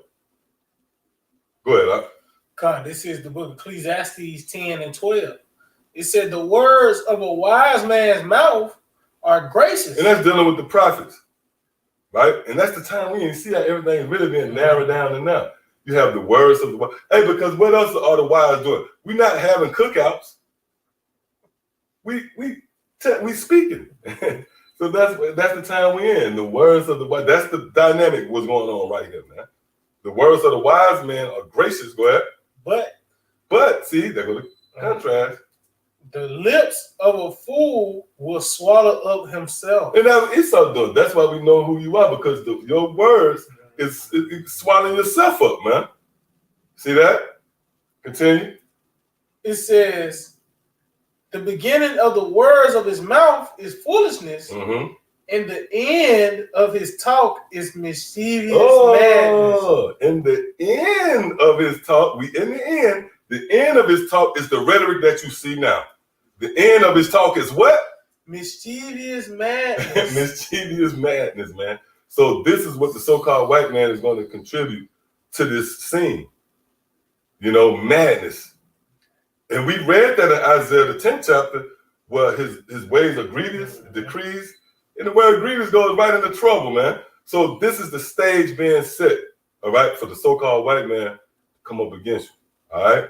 C: Go ahead.
G: This is the book of Ecclesiastes 10 and 12. It said the words of a wise man's mouth are gracious.
C: And that's dealing with the prophets, right? And that's the time we see that everything is really being narrowed down and now. You have the words of the wise. Hey, because what else are the wise doing? We're not having cookouts. We speaking. So that's the time we're in. The words of the wise. That's the dynamic what's going on right here, man. The words of the wise man are gracious. Go ahead.
G: But
C: See, there goes the contrast.
G: the lips of a fool will swallow up himself.
C: And it's so that's why we know who you are, because your words is swallowing yourself up, man. See that? Continue.
G: It says, the beginning of the words of his mouth is foolishness,
C: Mm-hmm.
G: and the end of his talk is mischievous madness.
C: In the end of his talk, the end of his talk is the rhetoric that you see now. The end of his talk is what?
G: Mischievous madness.
C: Mischievous madness, man. So this is what the so-called white man is going to contribute to this scene. Madness. And we read that in Isaiah the 10th chapter, where his ways are grievous, decrees, and the word grievous goes right into trouble, man. So this is the stage being set, all right, for the so-called white man to come up against you, all right?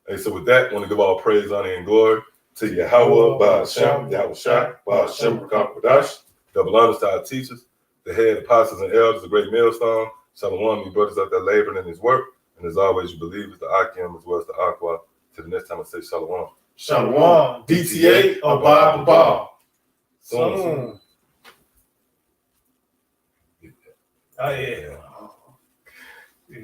C: And so with that, I want to give all praise, honor, and glory to Yahweh, Ba'ashem, Yahushua, Ba'ashem, Rakam, double honors to our teachers, the head apostles and elders, the great millstone. Shalom, you brothers out there laboring in his work. And as always, you believe it's the Akim as well as the Aqua. Till the next time I say Shalom.
G: Shalom.
H: DTA, Abba, Abba.
C: Soon.
G: Oh, yeah.